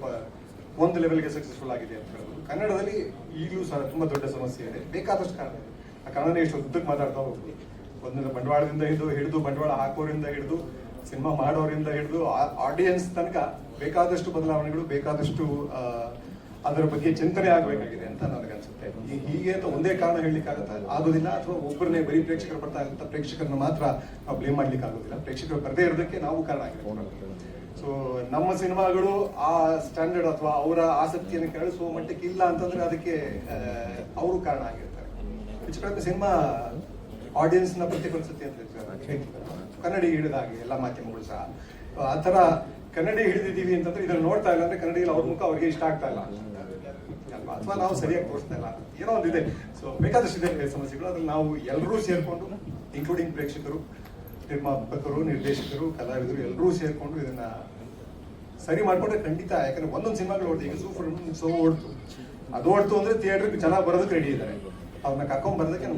ಒಂದು ಲೆವೆಲ್ಗೆ ಸಕ್ಸಸ್ಫುಲ್ ಆಗಿದೆ ಅಂತ ಹೇಳ್ಬೋದು. ಕನ್ನಡದಲ್ಲಿ ಈಗಲೂ ಸಹ ತುಂಬಾ ದೊಡ್ಡ ಸಮಸ್ಯೆ ಇದೆ, ಬೇಕಾದಷ್ಟು ಕಾರಣ ಇದೆ. ಆ ಕಾರಣನೇ ಎಷ್ಟು ಉದ್ದಕ್ಕೆ ಮಾತಾಡ್ತಾ ಹೋಗ್ತೀವಿ. ಒಂದೊಂದು ಬಂಡವಾಳದಿಂದ ಹಿಡಿದು ಬಂಡವಾಳ ಹಾಕೋರಿಂದ ಹಿಡಿದು ಸಿನಿಮಾ ಮಾಡೋರಿಂದ ಹಿಡಿದು ಆಡಿಯನ್ಸ್ ತನಕ ಬೇಕಾದಷ್ಟು ಬದಲಾವಣೆಗಳು, ಬೇಕಾದಷ್ಟು ಅದರ ಬಗ್ಗೆ ಚಿಂತನೆ ಆಗಬೇಕಾಗಿದೆ ಅಂತ ನನಗನ್ಸುತ್ತೆ. ಹೀಗೆ ಅಂತ ಒಂದೇ ಕಾರಣ ಹೇಳಲಿಕ್ಕಾಗತ್ತ ಆಗೋದಿಲ್ಲ, ಅಥವಾ ಒಬ್ಬರನ್ನೇ ಬರೀ ಪ್ರೇಕ್ಷಕರು ಬರ್ತಾ ಇರುವಂತ ಪ್ರೇಕ್ಷಕರನ್ನ ಮಾತ್ರ ನಾವು ಬ್ಲೇಮ್ ಮಾಡ್ಲಿಕ್ಕೆ ಆಗೋದಿಲ್ಲ. ಪ್ರೇಕ್ಷಕರು ಬರದೇ ಇರೋದಕ್ಕೆ ನಾವು ಕಾರಣ ಆಗಿರ್ಬೋದು. ಸೊ ನಮ್ಮ ಸಿನಿಮಾಗಳು ಆ ಸ್ಟ್ಯಾಂಡರ್ಡ್ ಅಥವಾ ಅವರ ಆಸಕ್ತಿಯನ್ನು ಕೆರಳಿಸುವ ಮಟ್ಟಕ್ಕೆ ಇಲ್ಲ ಅಂತಂದ್ರೆ ಅದಕ್ಕೆ ಅವರು ಕಾರಣ ಆಗಿರ್ತಾರೆ. ಹೆಚ್ಚು ಸಿನಿಮಾ ಆಡಿಯನ್ಸ್ ನ ಪ್ರತಿಫಲಿಸುತ್ತೆ ಅಂತ ಕನ್ನಡಿ ಹಿಡಿದ ಹಾಗೆ ಎಲ್ಲ ಮಾಧ್ಯಮಗಳು ಸಹ ಆ ತರ ಕನ್ನಡಿ ಹಿಡಿದಿದ್ದೀವಿ ಅಂತಂದ್ರೆ ಇದನ್ನ ನೋಡ್ತಾ ಇಲ್ಲ ಅಂದ್ರೆ ಕನ್ನಡಿಯಲ್ಲಿ ಅವ್ರ ಮುಖ ಅವ್ರಿಗೆ ಇಷ್ಟ ಆಗ್ತಾ ಇಲ್ಲ, ಅಥವಾ ನಾವು ಸರಿಯಾಗಿ ತೋರಿಸ್ತಾ ಇಲ್ಲ, ಏನೋ ಒಂದಿದೆ. ಸೊ ಬೇಕಾದಷ್ಟು ಇದೆ ಸಮಸ್ಯೆಗಳು. ಅದ್ರಲ್ಲಿ ನಾವು ಎಲ್ಲರೂ ಸೇರ್ಕೊಂಡು, ಇನ್ಕ್ಲೂಡಿಂಗ್ ಪ್ರೇಕ್ಷಕರು, ನಿರ್ಮಾಪಕರು, ನಿರ್ದೇಶಕರು, ಕಲಾವಿದರು ಎಲ್ಲರೂ ಸೇರ್ಕೊಂಡು ಇದನ್ನ ಸರಿ ಮಾಡ್ಕೊಂಡ್ರೆ ಖಂಡಿತ. ಯಾಕಂದ್ರೆ ಒಂದೊಂದು ಸಿನಿಮಾಗಳು ಓಡ್ತು, ಈಗ ಸೂಪರ್ ಓಡ್ತು, ಅದು ಓಡ್ತು ಅಂದ್ರೆ ಥಿಯೇಟರ್ಗೆ ಜನ ಬರೋದಕ್ಕೆ ರೆಡಿ ಇದ್ದಾರೆ. ಅವ್ರನ್ನ ಕರ್ಕೊಂಡ್ಬರೋದಕ್ಕೆ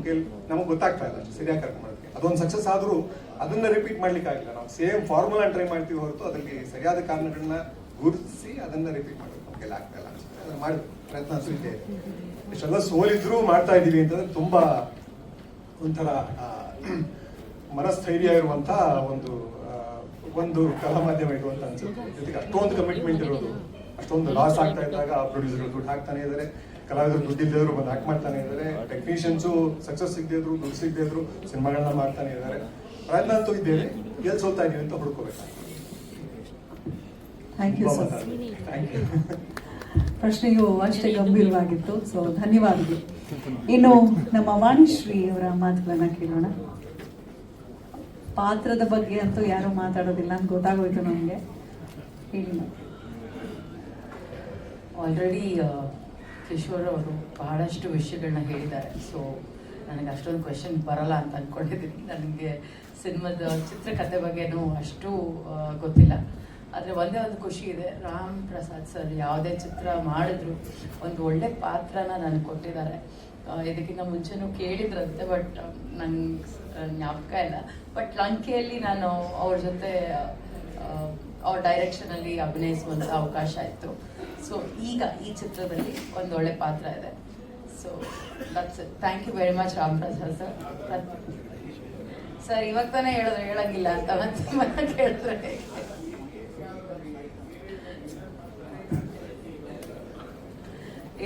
ನಮಗೆ ಗೊತ್ತಾಗ್ತಾ ಇಲ್ಲ ಸರಿಯಾಗಿ ಕರ್ಕೊಂಡ್ಬರೋದಕ್ಕೆ. ಅದೊಂದು ಸಕ್ಸಸ್ ಆದರೂ ಅದನ್ನ ರಿಪೀಟ್ ಮಾಡ್ಲಿಕ್ಕೆ ಆಗಿಲ್ಲ. ನಾವು ಸೇಮ್ ಫಾರ್ಮುಲಾ ಟ್ರೈ ಮಾಡ್ತೀವಿ ಹೊರತು ಅದಕ್ಕೆ ಸರಿಯಾದ ಕಾರಣಗಳನ್ನ ಗುರುತಿಸಿ ಅದನ್ನ ರಿಪೀಟ್ ಮಾಡೋದು ನಮಗೆಲ್ಲ ಆಗ್ತಾ ಇಲ್ಲ ಅನ್ಸುತ್ತೆ. ಅದನ್ನ ಮಾಡಿ ಪ್ರಯತ್ನ ಇದೆ. ಇಷ್ಟೆಲ್ಲ ಸೋಲಿದ್ರೂ ಮಾಡ್ತಾ ಇದ್ದೀವಿ ಅಂತಂದ್ರೆ ತುಂಬಾ ಒಂಥರ ಮನಸ್ಥೈರ್ಯ ಇರುವಂತ ಒಂದು ಕಲಾ ಮಾಧ್ಯಮ ಇದು ಅಂತ ಅನ್ಸುತ್ತೆ. ಜೊತೆಗೆ ಅಷ್ಟೊಂದು ಕಮಿಟ್ಮೆಂಟ್ ಇರೋದು, ಅಷ್ಟೊಂದು ಲಾಸ್ ಆಗ್ತಾ ಇದ್ದಾಗ ಪ್ರೊಡ್ಯೂಸರ್ ದುಡ್ಡು ಹಾಕ್ತಾನೆ ಇದ್ದಾರೆ, ಕಲಾವಿದರು ದುಡ್ಡು ಇಲ್ಲದ್ರು ಬಂದು ಹಾಕಿ ಮಾಡ್ತಾನೆ ಇದ್ದಾರೆ, ಟೆಕ್ನಿಷಿಯನ್ಸು ಸಕ್ಸಸ್ ಸಿಗದೇ ಇದ್ರು ದುಡ್ಡು ಸಿಗದೇ ಇದ್ರು ಸಿನಿಮಾಗಳನ್ನ ಮಾಡ್ತಾನೆ ಇದ್ದಾರೆ. ಪ್ರಯತ್ನ ಅಂತೂ ಇದ್ದೇವೆ, ಎಲ್ಲಿ ಸೋಲ್ತಾ ಇದೀವಿ ಅಂತ ಹುಡ್ಕೋಬೇಕು. Thank you sir. Thank you. ಪ್ರಶ್ನೆಯು ಅಷ್ಟೇ ಗಂಭೀರವಾಗಿತ್ತು. ಸೊ ಧನ್ಯವಾದಗಳು. ಇನ್ನು ನಮ್ಮ ವಾಣಿಶ್ರೀ ಅವರ ಮಾತುಗಳನ್ನ ಕೇಳೋಣ. ಪಾತ್ರದ ಬಗ್ಗೆ ಅಂತೂ ಯಾರು ಮಾತಾಡೋದಿಲ್ಲ ಅಂತ ಗೊತ್ತಾಗೋಯ್ತು ನಮಗೆ. ಹೇಳಿ. ಆಲ್ರೆಡಿ ಕಿಶೋರ್ ಅವರು ಬಹಳಷ್ಟು ವಿಷಯಗಳನ್ನ ಹೇಳಿದ್ದಾರೆ. ಸೊ ನನಗೆ ಅಷ್ಟೊಂದು ಕ್ವೆಶನ್ ಬರಲ್ಲ ಅಂತ ಅಂದ್ಕೊಂಡಿದ್ದೀನಿ. ನನಗೆ ಸಿನಿಮಾದ ಚಿತ್ರಕಥೆ ಬಗ್ಗೆನೂ ಅಷ್ಟು ಗೊತ್ತಿಲ್ಲ. ಆದರೆ ಒಂದೇ ಒಂದು ಖುಷಿ ಇದೆ, ರಾಮ್ ಪ್ರಸಾದ್ ಸರ್ ಯಾವುದೇ ಚಿತ್ರ ಮಾಡಿದ್ರು ಒಂದು ಒಳ್ಳೆ ಪಾತ್ರನ ನನಗೆ ಕೊಟ್ಟಿದ್ದಾರೆ. ಇದಕ್ಕಿಂತ ಮುಂಚೆನೂ ಕೇಳಿದ್ರಂತೆ, ಬಟ್ ನಂಗೆ ಜ್ಞಾಪಕ ಇಲ್ಲ. ಬಟ್ ಲಂಕೆಯಲ್ಲಿ ನಾನು ಅವ್ರ ಜೊತೆ ಅವ್ರ ಡೈರೆಕ್ಷನಲ್ಲಿ ಅಭಿನಯಿಸುವಂಥ ಅವಕಾಶ ಆಯಿತು. ಸೊ ಈಗ ಈ ಚಿತ್ರದಲ್ಲಿ ಒಂದು ಒಳ್ಳೆ ಪಾತ್ರ ಇದೆ. So that's it. Thank you very much Ram Prasad sir. Sir ಇವಾಗ ತಾನೇ ಹೇಳಂಗಿಲ್ಲ ಅಂತ ಮತ್ತೆ ಕೇಳಿದ್ರೆ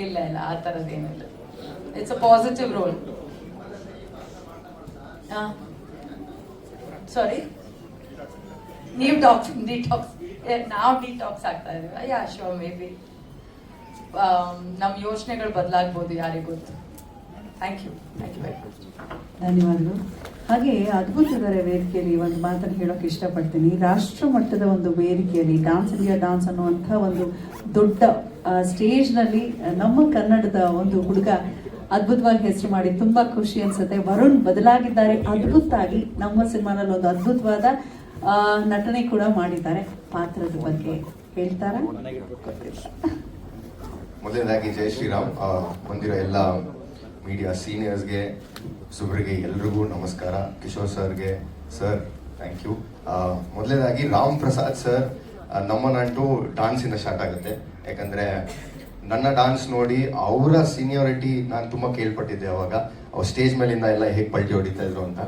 ಇಲ್ಲ ಆ ಥರದ್ದೇನಿಲ್ಲ. It's a positive role. Sorry, ನೀವು ಡಿಟಾಕ್ಸ್ ನಾವು ಡಿಟಾಕ್ಸ್ ಆಗ್ತಾ ಇದೀವಿ. ಯಾ ಶೋರ್, ಮೇ ಬಿ ನಮ್ಮ ಯೋಚನೆಗಳು ಬದಲಾಗ್ಬೋದು, ಯಾರಿಗೂ ಗೊತ್ತು. Thank you very much. ಧನ್ಯವಾದಗಳು. ಹಾಗೆ ಅದ್ಭುತದರೆ ವೇದಿಕೆಯಲ್ಲಿ ಒಂದು ಮಾತನ್ನು ಹೇಳೋಕೆ ಇಷ್ಟಪಡ್ತೀನಿ. ರಾಷ್ಟ್ರ ಮಟ್ಟದ ಒಂದು ವೇದಿಕೆಯಲ್ಲಿ ಡಾನ್ಸ್ ಇಂಡಿಯಾ ಡಾನ್ಸ್ ಅನ್ನುವಂಥ ಒಂದು ದೊಡ್ಡ ಸ್ಟೇಜ್ನಲ್ಲಿ ನಮ್ಮ ಕನ್ನಡದ ಒಂದು ಹುಡುಗ ಅದ್ಭುತವಾಗಿ ಹೆಸರು ಮಾಡಿ ತುಂಬಾ ಖುಷಿ ಅನ್ಸುತ್ತೆ. ವರುಣ್ ಬದಲಾಗಿದ್ದಾರೆ ಅದ್ಭುತವಾಗಿ. ನಮ್ಮ ಸಿನಿಮಾನಲ್ಲಿ ಒಂದು ಅದ್ಭುತವಾದ ನಟನೆ ಕೂಡ ಮಾಡಿದ್ದಾರೆ. ಪಾತ್ರದ ಬಗ್ಗೆ ಹೇಳ್ತಾರಾ? ಮೊದಲನೇದಾಗಿ ಜೈ ಶ್ರೀರಾಮ್. ಬಂದಿರೋ ಎಲ್ಲ ಮೀಡಿಯಾ ಸೀನಿಯರ್ಸ್ಗೆ, ಸುಬ್ರಿಗೆ, ಎಲ್ರಿಗೂ ನಮಸ್ಕಾರ. ಕಿಶೋರ್ ಸರ್ಗೆ, ಸರ್ ಥ್ಯಾಂಕ್ ಯು. ಮೊದಲನೇದಾಗಿ ರಾಮ್ ಪ್ರಸಾದ್ ಸರ್ ನಮ್ಮನ್ನಂಟು ಡಾನ್ಸಿಂದ ಸ್ಟಾರ್ಟ್ ಆಗುತ್ತೆ. ಯಾಕಂದರೆ ನನ್ನ ಡಾನ್ಸ್ ನೋಡಿ ಅವರ ಸೀನಿಯಾರಿಟಿ ನಾನು ತುಂಬ ಕೇಳ್ಪಟ್ಟಿದ್ದೆ. ಅವಾಗ ಅವ್ರು ಸ್ಟೇಜ್ ಮೇಲಿಂದ ಎಲ್ಲ ಹೇಗೆ ಪಲ್ಟಿ ಹೊಡಿತಾ ಇದ್ರು ಅಂತ.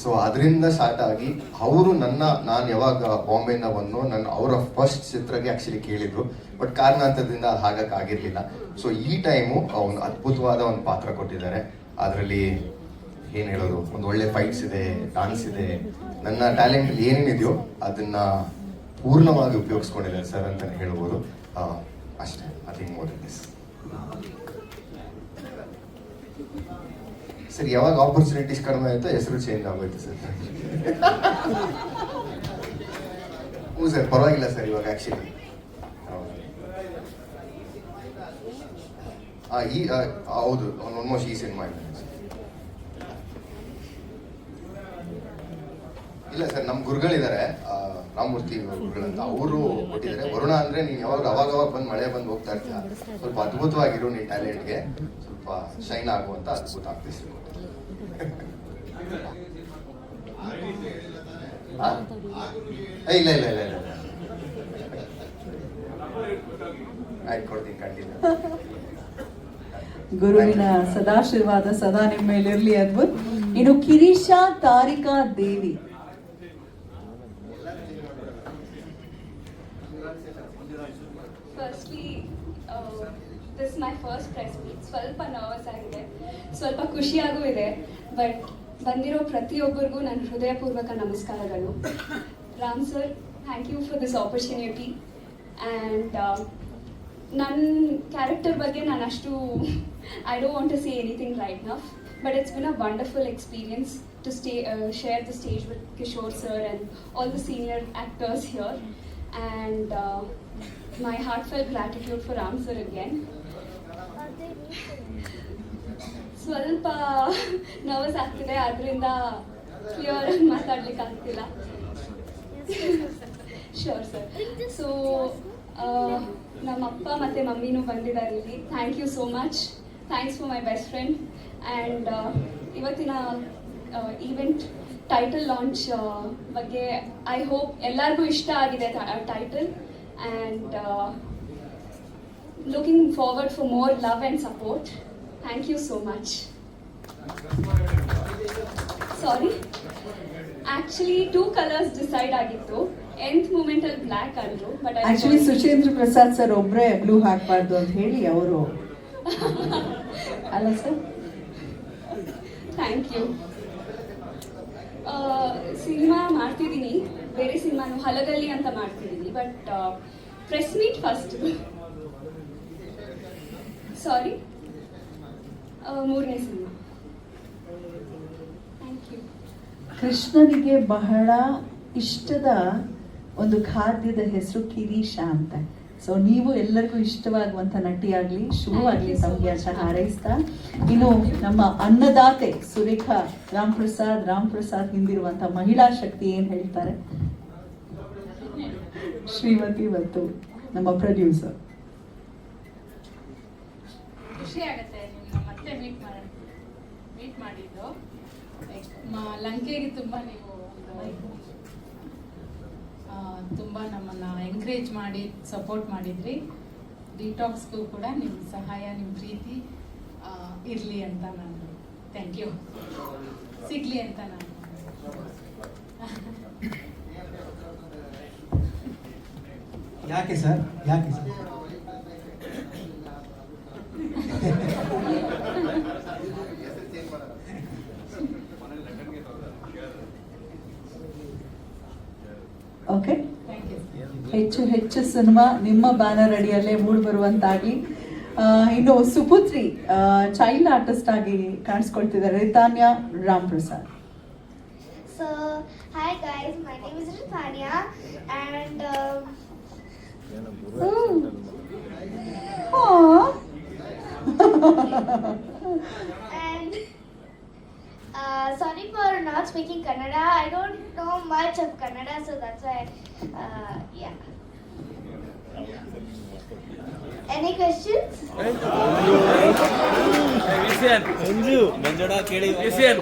ಸೊ ಅದರಿಂದ ಸ್ಟಾರ್ಟ್ ಆಗಿ ಅವರು ನಾನು ಯಾವಾಗ ಬಾಂಬೆಯಿಂದ ಬಂದು ಅವರ ಫಸ್ಟ್ ಚಿತ್ರಕ್ಕೆ ಆ್ಯಕ್ಚುಲಿ ಕೇಳಿದ್ರು. ಬಟ್ ಕಾರಣಾಂತರದಿಂದ ಹಾಗಾಗಿರಲಿಲ್ಲ. ಸೊ ಈ ಟೈಮು ಒಂದು ಅದ್ಭುತವಾದ ಒಂದು ಪಾತ್ರ ಕೊಟ್ಟಿದ್ದಾರೆ. ಅದರಲ್ಲಿ ಏನು ಹೇಳೋದು, ಒಂದು ಒಳ್ಳೆ ಫೈಟ್ಸ್ ಇದೆ, ಡಾನ್ಸ್ ಇದೆ. ನನ್ನ ಟ್ಯಾಲೆಂಟ್ ಏನೇನಿದೆಯೋ ಅದನ್ನ ಪೂರ್ಣವಾಗಿ ಉಪಯೋಗಿಸ್ಕೊಂಡಿದ್ದಾರೆ ಸರ್ ಅಂತಲೇ ಹೇಳ್ಬೋದು. ಅಷ್ಟೇ. Nothing more than this. Sir ಯಾವಾಗ ಆಪರ್ಚುನಿಟೀಸ್ ಕಡಿಮೆ ಆಯಿತು ಹೆಸರು ಚೇಂಜ್ ಆಗೋಯ್ತು ಸರ್. ಹ್ಞೂ ಸರ್, ಪರವಾಗಿಲ್ಲ ಸರ್. ಇವಾಗ ಆ್ಯಕ್ಚುಲಿ ಹೌದು, ಆಲ್ಮೋಸ್ಟ್ ಈ ಸಿನಿಮಾ ಇದೆ. ಇಲ್ಲ ಸರ್, ನಮ್ಮ ಗುರುಗಳಿದ್ದಾರೆ, ರಾಮಮೂರ್ತಿ ಗುರುಗಳಂತ, ಅವರು ಕೊಟ್ಟಿದ್ದಾರೆ. ವರುಣ ಅಂದ್ರೆ ನೀನು ಅವಾಗ ಬಂದು ಮಳೆ ಬಂದು ಹೋಗ್ತಾ ಇರ್ತೀಯ, ಸ್ವಲ್ಪ ಅದ್ಭುತವಾಗಿರು, ನಿನ್ನ ಟ್ಯಾಲೆಂಟ್ಗೆ ಸ್ವಲ್ಪ ಶೈನ್ ಆಗುವಂತ ಅದ್ಭುತ ಆಗ್ತಿತ್ತು. ಇಲ್ಲ ಇಲ್ಲ ಇಲ್ಲ ಇಲ್ಲ ಆಯ್ತು, ಕೊಡ್ತೀನಿ ಖಂಡಿತ. ಗುರುವಿನ ಸದಾಶೀರ್ವಾದ ಸದಾ ನಿಮ್ಮ ಮೇಲೆ ಇರಲಿ. ಅದ್ಭುತ. ಇನ್ನು Kirisha Tarika Devi. Firstly this my first press meet. ಸ್ವಲ್ಪ ನರ್ವಸ್ ಆಗಿದೆ, ಸ್ವಲ್ಪ ಖುಷಿಯಾಗೂ ಇದೆ. ಬಟ್ ಬಂದಿರೋ ಪ್ರತಿಯೊಬ್ಬರಿಗೂ ನನ್ನ ಹೃದಯಪೂರ್ವಕ ನಮಸ್ಕಾರಗಳು. Ram sir, thank you for this opportunity. And ನನ್ನ ಕ್ಯಾರೆಕ್ಟರ್ ಬಗ್ಗೆ ನಾನು ಅಷ್ಟು I don't want to say anything right now, but it's been a wonderful experience to share the stage with Kishore sir and all the senior actors here, and my heartfelt gratitude for Ram sir again. ಸ್ವಲ್ಪ nervous ಆಗ್ತಿದೆ, ಅದರಿಂದ clear ಆಗಿ ಮಾತಾಡ್ಲಿಕ್ಕೆ ಆಗ್ತಿಲ್ಲ. Sure sir. So ನಮ್ಮ ಅಪ್ಪ ಮತ್ತು ಮಮ್ಮಿನೂ ಬಂದಿದ್ದಾರೆ ಇಲ್ಲಿ. Thank you so much. Thanks for my best friend and ಇವತ್ತಿನ ಈವೆಂಟ್ ಟೈಟಲ್ ಲಾಂಚ್ ಬಗ್ಗೆ ಐ ಹೋಪ್ ಎಲ್ಲರಿಗೂ ಇಷ್ಟ ಆಗಿದೆ title and looking forward for more love and support. Thank you so much. Sorry, actually 2 colours decide ಆಗಿತ್ತು. ಎಂತ್ ಮೂಮೆಂಟಲ್ಲಿ black ಅಂದರು, but actually Suchendra Prasad sir ಒಬ್ಬರೇ ಬ್ಲೂ ಹಾಕಬಾರ್ದು ಅಂತ ಹೇಳಿ ಅವರು ಅಲ್ಲ ಸರ್. Thank you. ಸಿನಿಮಾ ಮಾಡ್ತಿದ್ದೀನಿ, ಬೇರೆ ಸಿನಿಮಾನು ಹಲಗಲ್ಲಿ ಅಂತ ಮಾಡ್ತಿದ್ದೀನಿ, ಬಟ್ ಪ್ರೆಸ್ ಮೀಟ್ ಫಸ್ಟ್. ಸಾರಿ, 3ನೇ ಸಿನಿಮಾ. Thank you. ಕೃಷ್ಣನಿಗೆ ಬಹಳ ಇಷ್ಟದ ಒಂದು ಖಾದ್ಯದ ಹೆಸರು ಕಿರೀಶ ಅಂತ. ಸೊ ನೀವು ಎಲ್ಲರಿಗೂ ಇಷ್ಟವಾಗುವಂಥ ನಟಿಯಾಗಲಿ, ಶುಭವಾಗಲಿ ತಮಗೆ ಅಂತ ಹಾರೈಸ್ತಾ, ಇನ್ನು ನಮ್ಮ ಅನ್ನದಾತೆ ಸುರೇಖಾ ರಾಮ್ ಪ್ರಸಾದ್ ಹಿಂದಿರುವಂಥ ಮಹಿಳಾ ಶಕ್ತಿ ಏನು ಹೇಳ್ತಾರೆ ಶ್ರೀಮತಿ ಮತ್ತು ನಮ್ಮ ಪ್ರೊಡ್ಯೂಸರ್. ಖುಷಿ ಆಗುತ್ತೆ ನಿಮ್ಮನ್ನ ಮತ್ತೆ ಮೀಟ್ ಮಾಡಿದ್ದು. ಲಂಕೆಗೆ ತುಂಬ ನೀವು ತುಂಬ ನಮ್ಮನ್ನು ಎಂಕರೇಜ್ ಮಾಡಿ ಸಪೋರ್ಟ್ ಮಾಡಿದ್ರಿ. ಡಿಟಾಕ್ಸ್ಗೂ ಕೂಡ ನಿಮ್ಮ ಸಹಾಯ, ನಿಮ್ಮ ಪ್ರೀತಿ ಇರಲಿ ಅಂತ ನಾನು ಥ್ಯಾಂಕ್ ಯು ಸಿಗಲಿ ಅಂತ ನಾನು ಯಾಕೆ ಸರ್ ಓಕೆ, ಹೆಚ್ಚು ಸಿನಿಮಾ ನಿಮ್ಮ ಬ್ಯಾನರ್ ಅಡಿಯಲ್ಲೇ ಮೂಡ್ ಬರುವಂತಾಗಿ. ಇನ್ನು ಸುಪುತ್ರಿ ಚೈಲ್ಡ್ ಆರ್ಟಿಸ್ಟ್ ಆಗಿ ಕಾಣಿಸ್ಕೊಳ್ತಿದ್ದಾರೆ Ritanya Ram Prasad. So, hi guys, my name is Ritania and and sorry for not speaking Kannada. I don't know much of Kannada, so that's why yeah. Any questions?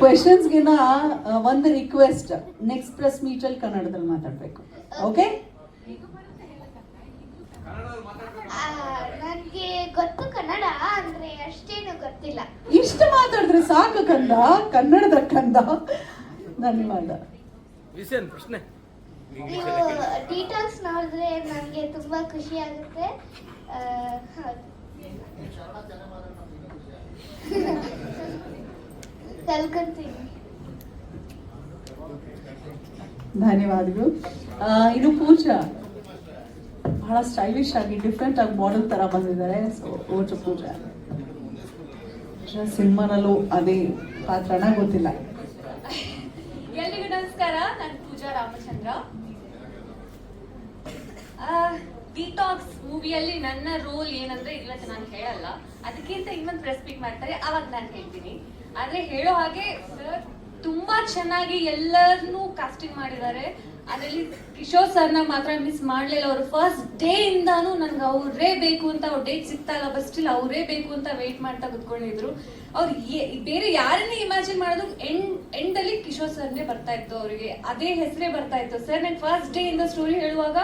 Questions ಗಿನ ಒಂದು request, next press meet ಅಲ್ಲಿ ಕನ್ನಡದಲ್ಲಿ ಮಾತಾಡ್ಬೇಕು. Okay, ನನಗೆ ಗೊತ್ತು ಕನ್ನಡ, ಅಂದ್ರೆ ಅಷ್ಟೇನು ಗೊತ್ತಿಲ್ಲ. ಇಷ್ಟು ಮಾತಾಡಿದ್ರೆ ಸಾಕು ಕಂದ, ಕನ್ನಡದ ಕಂದ. ಧನ್ಯವಾದ. ನೀವು ಡಿಟಾಕ್ಸ್ ನೋಡಿದ್ರೆ ನನಗೆ ತುಂಬಾ ಖುಷಿ ಆಗುತ್ತೆ. ಕಲ್ಕೊಂತೀನಿ. ಧನ್ಯವಾದಗಳು. ಇನ್ನು ಪೂಜಾ ಬಹಳ ಸ್ಟೈಲಿಶ್ ಆಗಿ ಡಿಫ್ರೆಂಟ್ ಆಗಿ ಮಾಡೆಲ್ ತರ ಬಂದಿದ್ದಾರೆ. ಸೊ ಓಟು ಪೂಜಾ ಸಿನಿಮಾನಲ್ಲೂ ಅದೇ ಪಾತ್ರನ ಗೊತ್ತಿಲ್ಲ. ಎಲ್ರಿಗೂ ನಮಸ್ಕಾರ, ನಾನು ಪೂಜಾ ರಾಮಚಂದ್ರ. ಡಿಟಾಕ್ಸ್ ಮೂವಿಯಲ್ಲಿ ನನ್ನ ರೋಲ್ ಏನಂದ್ರೆ ಇವತ್ತು ನಾನು ಹೇಳಲ್ಲ, ಅದಕ್ಕಿಂತ ಇನ್ನೊಂದು ಪ್ರೆಸ್ ಮೀಟ್ ಮಾಡ್ತಾರೆ ಅವಾಗ ನಾನು ಹೇಳ್ತೀನಿ. ಆದ್ರೆ ಹೇಳೋ ಹಾಗೆ ಸರ್ ತುಂಬಾ ಚೆನ್ನಾಗಿ ಎಲ್ಲರನ್ನೂ ಕಾಸ್ಟಿಂಗ್ ಮಾಡಿದ್ದಾರೆ. ಅದರಲ್ಲಿ ಕಿಶೋರ್ ಸರ್ನ ಮಾತ್ರ ಮಿಸ್ ಮಾಡ್ಲಿಲ್ಲ. ಅವರು ಫಸ್ಟ್ ಡೇ ಇಂದಾನು ನನ್ಗೆ ಅವರೇ ಬೇಕು ಅಂತ, ಅವ್ರ ಡೇಟ್ ಸಿಗ್ತಾ ಇಲ್ಲ ಬಟ್ ಸ್ಟಿಲ್ ಅವರೇ ಬೇಕು ಅಂತ ವೇಟ್ ಮಾಡ್ತಾ ಕುತ್ಕೊಂಡಿದ್ರು. ಅವ್ರು ಬೇರೆ ಯಾರನ್ನೇ ಇಮ್ಯಾಜಿನ್ ಮಾಡೋದು ಎಂಡ್ ಅಲ್ಲಿ ಕಿಶೋರ್ ಸರ್ನೇ ಬರ್ತಾ ಇತ್ತು, ಅವರಿಗೆ ಅದೇ ಹೆಸರೇ ಬರ್ತಾ ಇತ್ತು. ಸರ್ ನಾನು ಫಸ್ಟ್ ಡೇ ಇಂದ ಸ್ಟೋರಿ ಹೇಳುವಾಗ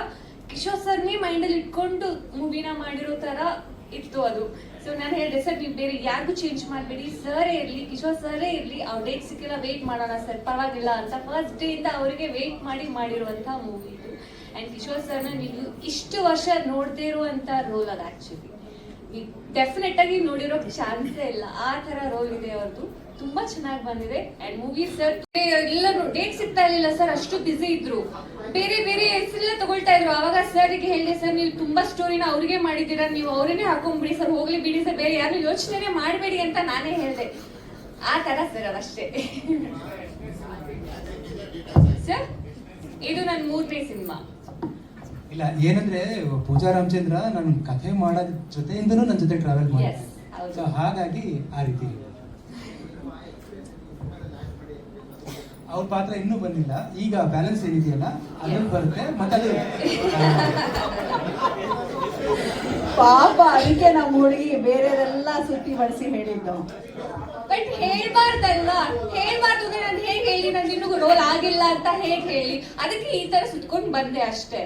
ಕಿಶೋರ್ ಸರ್ನೇ ಮೈಂಡ್ ಅಲ್ಲಿ ಇಟ್ಕೊಂಡು ಮೂವಿನ ಮಾಡಿರೋ ತರ ಇತ್ತು ಅದು. ಸೊ ನಾನು ಹೇಳಿದೆ ಸರ್ ನೀವು ಬೇರೆ ಯಾರಿಗೂ ಚೇಂಜ್ ಮಾಡಬೇಡಿ, ಸರೇ ಇರಲಿ, ಕಿಶೋರ್ ಸರೇ ಇರಲಿ, ಅವ್ರ ಡೇಟ್ ಸಿಕ್ಕಿಲ್ಲ ವೇಟ್ ಮಾಡೋಣ ಸರ್ ಪರವಾಗಿಲ್ಲ ಅಂತ ಫಸ್ಟ್ ಡೇ ಇಂದ ಅವರಿಗೆ ವೇಟ್ ಮಾಡಿರುವಂತ ಮೂವಿ ಇದು. ಅಂಡ್ ಕಿಶೋರ್ ಸರ್ನ ನೀವು ಇಷ್ಟು ವರ್ಷ ನೋಡದೇ ಇರುವಂತ ರೋಲ್ ಅದು. ಆಕ್ಚುಲಿ ನೀವು ಡೆಫಿನೆಟ್ ಆಗಿ ನೋಡಿರೋ ಚಾನ್ಸೇ ಇಲ್ಲ, ಆ ತರ ರೋಲ್ ಇದೆ ಅವ್ರದ್ದು. ತುಂಬಾ ಚೆನ್ನಾಗಿ ಬಂದಿದೆ. ಅಂಡ್ ಮೂವಿ ಸರ್ ಎಲ್ಲರೂ ಡೇಟ್ ಸಿಗ್ತಾ ಇರಲಿಲ್ಲ ಸರ್, ಅಷ್ಟು ಬಿಸಿ ಇದ್ರು, ಬೇರೆ ಬೇರೆ ಹೆಸರೆಲ್ಲ ತಗೊಳ್ತಾ ಇದ್ರು. ಅವಾಗ ಸರ್ಗೆ ಹೇಳಿದೆ ಸರ್ ನೀವು ತುಂಬಾ ಸ್ಟೋರಿನ ಅವ್ರಿಗೆ ಮಾಡಿದ್ದೀರಾ, ನೀವು ಅವರನ್ನೇ ಹಾಕೊಂಡ್ಬಿಡಿ ಸರ್, ಹೋಗ್ಲಿ ಬಿಡಿ ಸರ್, ಬೇರೆ ಯಾರು ಯೋಚನೆ ಮಾಡಬೇಡಿ ಅಂತ ನಾನೇ ಹೇಳಿದೆ. ಆ ತರ ಸರ್ ಅದಷ್ಟೇ. ಸರ್ ಇದು ನನ್ನ 3ನೇ ಸಿನಿಮಾ. ಇಲ್ಲ ಏನಂದ್ರೆ ಪೂಜಾ ರಾಮಚಂದ್ರ ನಾನು ಕಥೆ ಮಾಡೋದ್ ಜೊತೆಯಿಂದನೂ ನನ್ನ ಜೊತೆ ಟ್ರಾವೆಲ್ ಮಾಡಿದ್ದೆ. ಸೊ ಹಾಗಾಗಿ ಆ ರೀತಿ ಅವ್ರ ಪಾತ್ರ ಇನ್ನೂ ಬಂದಿಲ್ಲ. ಈಗ ಬ್ಯಾಲೆನ್ಸ್ ಏನಿದೆಯಲ್ಲ ಅಲ್ಲೂ ಬರುತ್ತೆ ಮತ್ತೆ ಅದು ಪಾಪ ಅದಕ್ಕೆ ನಮ್ಮ ಹುಡುಗಿ ಬೇರೆದೆಲ್ಲ ಸುತ್ತಿ ಬಳಸಿ ಹೇಳಿದ್ದು. ಬಟ್ ಹೇಳ್ಬಾರ್ದಲ್ಲ, ಹೇಳ್ಬಾರ್ದು ಅಂದ್ರೆ ನಾನು ಹೇಗೆ ಹೇಳಿ, ನಾನು ಇನ್ನೂ ರೋಲ್ ಆಗಿಲ್ಲ ಅಂತ ಹೇಗೆ ಹೇಳಿ, ಅದಕ್ಕೆ ಈ ತರ ಸುತ್ಕೊಂಡು ಬಂದೆ ಅಷ್ಟೇ.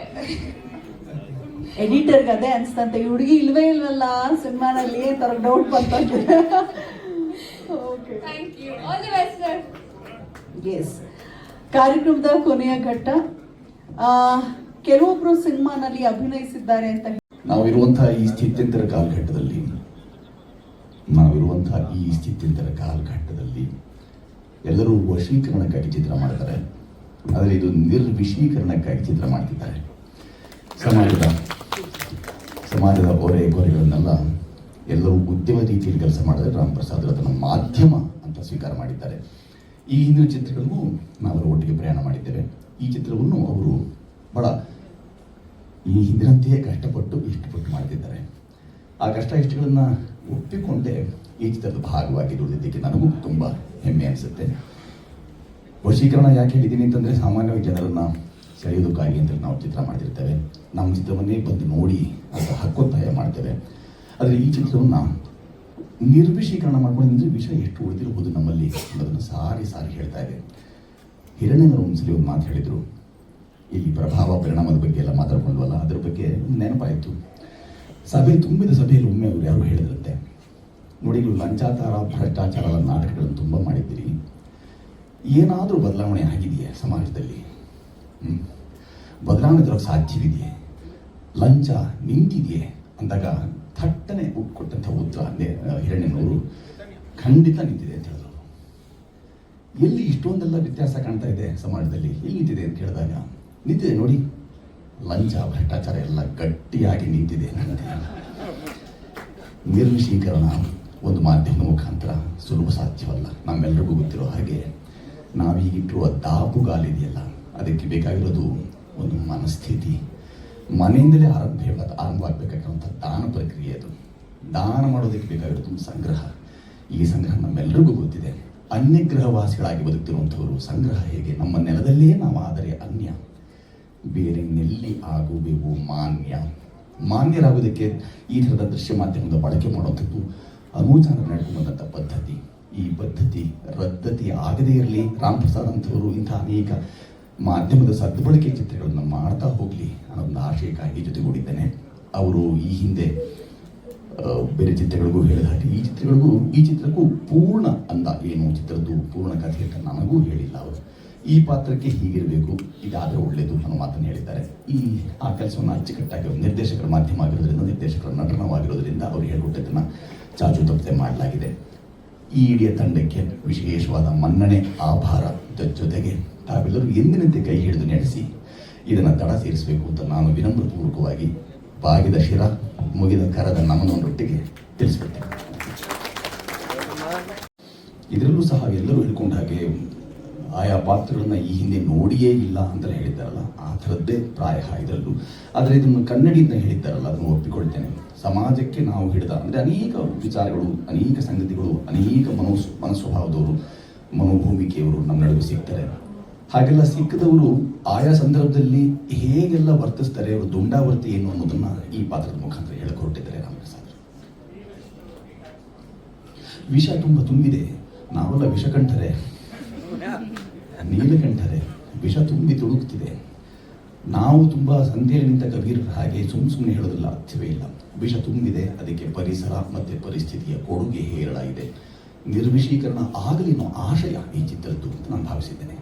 ಎಡಿಟರ್ಗೆ ಅದೇ ಅನ್ಸ್ತಂತೆ, ಈ ಹುಡುಗಿ ಇಲ್ವೇ ಇಲ್ವಲ್ಲ ಸಿನಿಮಾನಲ್ಲಿ ಅಂತ ಡೌಟ್ ಬಂತಂತೆ. Thank you, all the best sir. Yes, ಕಾರ್ಯಕ್ರಮದ ಕೊನೆಯ ಘಟ್ಟ. ಕೆಲವೊಬ್ರು ಸಿನಿಮಾನಲ್ಲಿ ಅಭಿನಯಿಸಿದ್ದಾರೆ ಅಂತ ನಾವಿರುವಂತಹ ಈ ಸ್ಥಿತ್ಯಂತರ ಕಾಲಘಟ್ಟದಲ್ಲಿ ಎಲ್ಲರೂ ವಶೀಕರಣಕ್ಕಾಗಿ ಚಿತ್ರ ಮಾಡ್ತಾರೆ, ಆದರೆ ಇದು ನಿರ್ವಿಷೀಕರಣಕ್ಕಾಗಿ ಚಿತ್ರ ಮಾಡ್ತಿದ್ದಾರೆ. ಸಮಾಜದ ಹೊರೆಗಳನ್ನೆಲ್ಲ ಎಲ್ಲರೂ ಉದ್ಯಮ ರೀತಿಯಲ್ಲಿ ಕೆಲಸ ಮಾಡಿದ್ರೆ ರಾಮ್ ಪ್ರಸಾದ್ ಅದನ್ನು ಮಾಧ್ಯಮ ಅಂತ ಸ್ವೀಕಾರ ಮಾಡಿದ್ದಾರೆ. ಈ ಹಿಂದಿನ ಚಿತ್ರಗಳಿಗೂ ನಾವು ಒಟ್ಟಿಗೆ ಪ್ರಯಾಣ ಮಾಡಿದ್ದೇವೆ. ಈ ಚಿತ್ರವನ್ನು ಅವರು ಬಹಳ ಈ ಹಿಂದಿನಂತೆಯೇ ಕಷ್ಟಪಟ್ಟು ಇಷ್ಟಪಟ್ಟು ಮಾಡ್ತಿದ್ದಾರೆ. ಆ ಕಷ್ಟ ಇಷ್ಟಗಳನ್ನು ಒಪ್ಪಿಕೊಂಡೇ ಈ ಚಿತ್ರದ ಭಾಗವಾಗಿ ದುಡಿದಿದ್ದಕ್ಕೆ ನನಗೂ ತುಂಬ ಹೆಮ್ಮೆ ಅನಿಸುತ್ತೆ. ವಶೀಕರಣ ಯಾಕೆ ಹೇಳಿದ್ದೀನಿ ಅಂತಂದರೆ, ಸಾಮಾನ್ಯವಾಗಿ ಜನರನ್ನು ಸೆಳೆಯೋದಕ್ಕಾಗಿ ಅಂತ ನಾವು ಚಿತ್ರ ಮಾಡ್ತಿರ್ತೇವೆ, ನಮ್ಮ ಚಿತ್ರವನ್ನೇ ಬಂದು ನೋಡಿ ಅಂತ ಹಕ್ಕೊತ್ತಾಯ ಮಾಡ್ತೇವೆ. ಆದರೆ ಈ ಚಿತ್ರವನ್ನು ನಿರ್ವಿಷೀಕರಣ ಮಾಡ್ಕೊಂಡಿದ್ರೆ ವಿಷಯ ಎಷ್ಟು ಉಳಿದಿರಬಹುದು ನಮ್ಮಲ್ಲಿ ಅನ್ನೋದನ್ನು ಸಾರಿ ಹೇಳ್ತಾ ಇದೆ. ಹಿರಣ್ಯನವರು ಒಂದ್ಸಲಿ ಒಂದು ಮಾತು ಹೇಳಿದರು, ಇಲ್ಲಿ ಪ್ರಭಾವ ಪರಿಣಾಮದ ಬಗ್ಗೆ ಎಲ್ಲ ಮಾತಾಡ್ಕೊಂಡ್ವಲ್ಲ, ಅದರ ಬಗ್ಗೆ ನೆನಪಾಯಿತು. ತುಂಬಿದ ಸಭೆಯಲ್ಲಿ ಒಮ್ಮೆ ಅವರು ಯಾರು ಹೇಳಿದ್ರಂತೆ, ನೋಡಿ ನೀವು ಲಂಚಾಚಾರ ಭ್ರಷ್ಟಾಚಾರದ ನಾಟಕಗಳನ್ನು ತುಂಬ ಮಾಡಿದ್ದೀರಿ, ಏನಾದರೂ ಬದಲಾವಣೆ ಆಗಿದೆಯೇ ಸಮಾಜದಲ್ಲಿ? ಬದಲಾವಣೆ ತರೋಕ್ಕೆ ಸಾಧ್ಯವಿದೆಯೇ? ಲಂಚ ನಿಂತಿದೆಯೇ ಅಂದಾಗ ಥಟ್ಟನೆ ಕೊಟ್ಟಂಥ ಉತ್ತರ ಹಿರಣ್ಯನವರು ಖಂಡಿತ ನಿಂತಿದೆ ಅಂತ ಹೇಳಿದ್ರು. ಎಲ್ಲಿ ಇಷ್ಟೊಂದೆಲ್ಲ ವ್ಯತ್ಯಾಸ ಕಾಣ್ತಾ ಇದೆ ಸಮಾಜದಲ್ಲಿ, ಎಲ್ಲಿ ನಿಂತಿದೆ ಅಂತ ಕೇಳಿದಾಗ, ನಿಂತಿದೆ ನೋಡಿ, ಲಂಚ ಭ್ರಷ್ಟಾಚಾರ ಎಲ್ಲ ಗಟ್ಟಿಯಾಗಿ ನಿಂತಿದೆ. ನಿರ್ವಿಷೀಕರಣ ಒಂದು ಮಾಧ್ಯಮದ ಮುಖಾಂತರ ಸುಲಭ ಸಾಧ್ಯವಲ್ಲ. ನಮ್ಮೆಲ್ಲರಿಗೂ ಗೊತ್ತಿರೋ ಹಾಗೆ ನಾವೀಗಿಟ್ಟಿರುವ ದಾಪುಗಾಲಿದೆಯಲ್ಲ, ಅದಕ್ಕೆ ಬೇಕಾಗಿರೋದು ಒಂದು ಮನಸ್ಥಿತಿ. ಮನೆಯಿಂದಲೇ ಆರಂಭವಾಗಬೇಕಾಗಿರುವಂಥ ದಾನ ಪ್ರಕ್ರಿಯೆ ಅದು. ದಾನ ಮಾಡೋದಕ್ಕೆ ಬೇಕಾಗಿರೋದು ಒಂದು ಸಂಗ್ರಹ. ಈ ಸಂಗ್ರಹ ನಮ್ಮೆಲ್ಲರಿಗೂ ಗೊತ್ತಿದೆ. ಅನ್ಯಗ್ರಹವಾಸಿಗಳಾಗಿ ಬದುಕ್ತಿರುವಂಥವರು ಸಂಗ್ರಹ ಹೇಗೆ, ನಮ್ಮ ನೆಲದಲ್ಲೇ ನಾವು ಆದರೆ ಅನ್ಯ, ಬೇರೆ ನೆಲ್ಲಿ ಆಗುವೆವು ಮಾನ್ಯರಾಗೋದಕ್ಕೆ ಈ ಥರದ ದೃಶ್ಯ ಮಾಧ್ಯಮದ ಬಳಕೆ ಮಾಡುವಂಥದ್ದು ಅನೂಚಾನ ನಡ್ಕೊಂಡಂಥ ಪದ್ಧತಿ. ಈ ಪದ್ಧತಿ ರದ್ದತಿ ಆಗದೇ ಇರಲಿ, ರಾಮ್ ಪ್ರಸಾದ್ ಅಂಥವರು ಇಂಥ ಅನೇಕ ಮಾಧ್ಯಮದ ಸದ್ಬಳಕೆ ಚಿತ್ರಗಳನ್ನು ಮಾಡ್ತಾ ಹೋಗಲಿ ಅನ್ನೋದೊಂದು ಆಶಯಕ್ಕಾಗಿ ಜೊತೆಗೂಡಿದ್ದೇನೆ. ಅವರು ಈ ಹಿಂದೆ ಬೇರೆ ಚಿತ್ರಗಳಿಗೂ ಹೇಳಿದ ಹಾಗೆ ಈ ಚಿತ್ರಕ್ಕೂ ಪೂರ್ಣ ಅಂದ ಏನು, ಚಿತ್ರದ್ದು ಪೂರ್ಣ ಕಥೆ ಅಂತ ನನಗೂ ಹೇಳಿಲ್ಲ. ಅವರು ಈ ಪಾತ್ರಕ್ಕೆ ಹೀಗಿರಬೇಕು, ಇದಾದರೆ ಒಳ್ಳೆಯದು ಅನ್ನೋ ಮಾತನ್ನು ಹೇಳಿದ್ದಾರೆ. ಆ ಕೆಲಸವನ್ನು ಅಚ್ಚುಕಟ್ಟಾಗಿ ನಿರ್ದೇಶಕರ ಮಾಧ್ಯಮ ಆಗಿರೋದ್ರಿಂದ, ನಿರ್ದೇಶಕರ ನಟನವಾಗಿರೋದ್ರಿಂದ ಅವರು ಹೇಳಿಕೊಟ್ಟದನ್ನು ಚಾಚು ತಪ್ಪದೆ ಮಾಡಲಾಗಿದೆ. ಈ ಇಡೀ ತಂಡಕ್ಕೆ ವಿಶೇಷವಾದ ಮನ್ನಣೆ, ಆಭಾರದ ಜೊತೆಗೆ ತಾವೆಲ್ಲರೂ ಎಂದಿನಂತೆ ಕೈ ಹಿಡಿದು ನಡೆಸಿ ಇದನ್ನು ದಡ ಸೇರಿಸಬೇಕು ಅಂತ ನಾನು ವಿನಮ್ರಪೂರ್ವಕವಾಗಿ ಬಾಗಿದ ಶಿರ ಮುಗಿದ ಕರದ ನಮನೊಂದೊಟ್ಟಿಗೆ ತಿಳಿಸ್ಬಿಡ್ತೇನೆ. ಇದರಲ್ಲೂ ಸಹ ಎಲ್ಲರೂ ಹೇಳ್ಕೊಂಡ ಹಾಗೆ ಆಯಾ ಪಾತ್ರಗಳನ್ನ ಈ ಹಿಂದೆ ನೋಡಿಯೇ ಇಲ್ಲ ಅಂತ ಹೇಳಿದ್ದಾರಲ್ಲ, ಆ ಥರದ್ದೇ ಪ್ರಾಯ ಇದರಲ್ಲೂ. ಆದರೆ ಇದನ್ನು ಕನ್ನಡಿಯಿಂದ ಹೇಳಿದ್ದಾರಲ್ಲ, ಅದನ್ನು ಒಪ್ಪಿಕೊಳ್ತೇನೆ. ಸಮಾಜಕ್ಕೆ ನಾವು ಹಿಡಿದ ಅಂದರೆ ಅನೇಕ ವಿಚಾರಗಳು, ಅನೇಕ ಸಂಗತಿಗಳು, ಅನೇಕ ಮನಸ್ವಭಾವದವರು, ಮನೋಭೂಮಿಕೆಯವರು ನಮ್ಮ ನಡುವೆ ಸಿಗ್ತಾರೆ. ಹಾಗೆಲ್ಲ ಸಿಕ್ಕದವರು ಆಯಾ ಸಂದರ್ಭದಲ್ಲಿ ಹೇಗೆಲ್ಲ ವರ್ತಿಸ್ತಾರೆ, ಅವರು ದುಂಡಾವರ್ತಿ ಏನು ಅನ್ನೋದನ್ನ ಈ ಪಾತ್ರದ ಮುಖಾಂತರ ಹೇಳಿಕೊಟ್ಟಿದ್ದಾರೆ ರಾಮ್ ಪ್ರಸಾದ್. ವಿಷ ತುಂಬಿದೆ, ನಾವೆಲ್ಲ ವಿಷಕಂಠರೆ, ನೀಲಕಂಠರೆ. ವಿಷ ತುಂಬಿ ತುಡುಕ್ತಿದೆ. ನಾವು ತುಂಬ ಸಂಧ್ಯೆಯಲ್ಲಿ ನಿಂತ ಕಬೀರರ ಹಾಗೆ ಸುಮ್ಮನೆ ಹೇಳೋದ್ರಲ್ಲಿ ಅರ್ಥವೇ ಇಲ್ಲ. ವಿಷ ತುಂಬಿದೆ, ಅದಕ್ಕೆ ಪರಿಸರ ಮತ್ತು ಪರಿಸ್ಥಿತಿಯ ಕೊಡುಗೆ ಹೇರಳಾಗಿದೆ. ನಿರ್ವಿಷೀಕರಣ ಆಗಲಿ ಅನ್ನೋ ಆಶಯ ಈ ಚಿತ್ರದ್ದು ನಾನು ಭಾವಿಸಿದ್ದೇನೆ.